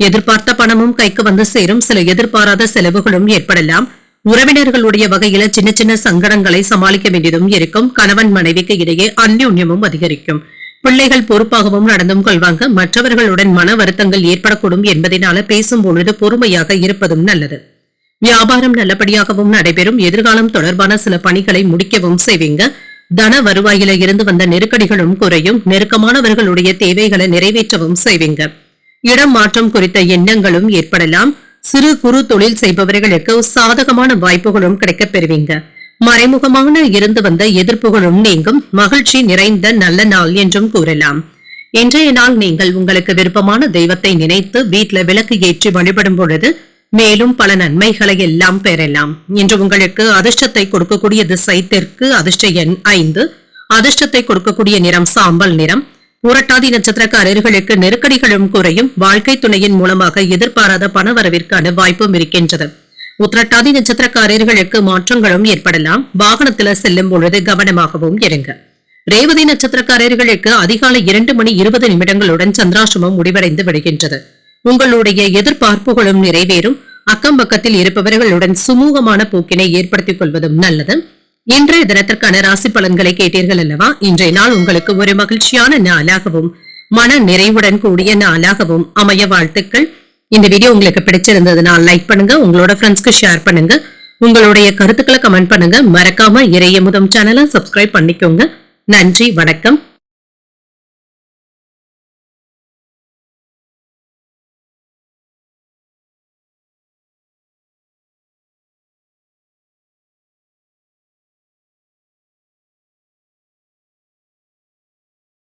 எதிர்பார்த்த பணமும் கைக்கு வந்து சேரும். சில எதிர்பாராத செலவுகளும் ஏற்படலாம். உறவினர்களுடைய வகையில சின்ன சின்ன சங்கடங்களை சமாளிக்க வேண்டியதும் இருக்கும். கணவன் மனைவிக்கு இடையே அந்யோன்யமும் அதிகரிக்கும். பிள்ளைகள் பொறுப்பாகவும் நடந்தும் கொள்வாங்க. மற்றவர்களுடன் மன வருத்தங்கள் ஏற்படக்கூடும் என்பதனால பேசும் பொழுது பொறுமையாக இருப்பதும் நல்லது. வியாபாரம் நல்லபடியாகவும் நடைபெறும். எதிர்காலம் தொடர்பான சில பணிகளை முடிக்கவும் செய்வீங்க. தன வருவாயில இருந்து வந்த நெருக்கடிகளும் குறையும். நெருக்கமானவர்களுடைய தேவைகளை நிறைவேற்றவும் செய்வீங்க. இடம் மாற்றம் குறித்த எண்ணங்களும் ஏற்படலாம். சிறு குறு தொழில் செய்பவர்களுக்கு சாதகமான வாய்ப்புகளும் கிடைக்கப் பெறுவீங்க. மறைமுகமான இருந்து வந்த எதிர்ப்புகளும் நீங்கும். மகிழ்ச்சி நிறைந்த நல்ல நாள் என்றும் கூறலாம். இன்றைய நாள் நீங்கள் உங்களுக்கு விருப்பமான தெய்வத்தை நினைத்து வீட்டில விளக்கு ஏற்றி வழிபடும் பொழுது மேலும் பல நன்மைகளை எல்லாம் பெறலாம். இன்று உங்களுக்கு அதிர்ஷ்டத்தை கொடுக்கக்கூடிய திசை தெற்கு. அதிர்ஷ்ட எண் 5. அதிர்ஷ்டத்தை கொடுக்கக்கூடிய நிறம் சாம்பல் நிறம். புரட்டாதி நட்சத்திரக்காரர்களுக்கு நெருக்கடிகளும் குறையும். வாழ்க்கை துணையின் மூலமாக எதிர்பாராத பணவரவிற்கான வாய்ப்பும் இருக்கின்றது. உத்திரட்டாதி நட்சத்திரக்காரர்களுக்கு மாற்றங்களும் ஏற்படலாம். வாகனத்துல செல்லும் பொழுது கவனமாகவும் இருங்க. ரேவதி நட்சத்திரக்காரர்களுக்கு அதிகாலை 2:20 சந்திராசிரமம் முடிவடைந்து விடுகின்றது. உங்களுடைய எதிர்பார்ப்புகளும் நிறைவேறும். அக்கம் பக்கத்தில் இருப்பவர்களுடன் சுமூகமான போக்கினை ஏற்படுத்திக் கொள்வதும் நல்லது. இன்றைய தினத்திற்கான ராசி பலன்களை கேட்டீர்கள் அல்லவா? இன்றைய நாள் உங்களுக்கு ஒரு மகிழ்ச்சியான நாளாகவும் மன நிறைவுடன் கூடிய நாளாகவும் அமைய வாழ்த்துக்கள். இந்த வீடியோ உங்களுக்கு பிடிச்சிருந்ததுன்னா லைக் பண்ணுங்க, உங்களோட ஃப்ரெண்ட்ஸ்க்கு ஷேர் பண்ணுங்க, உங்களுடைய கருத்துக்களை கமெண்ட் பண்ணுங்க. மறக்காம இறையமுதம் சேனலை சப்ஸ்கிரைப் பண்ணிக்கோங்க. நன்றி, வணக்கம்.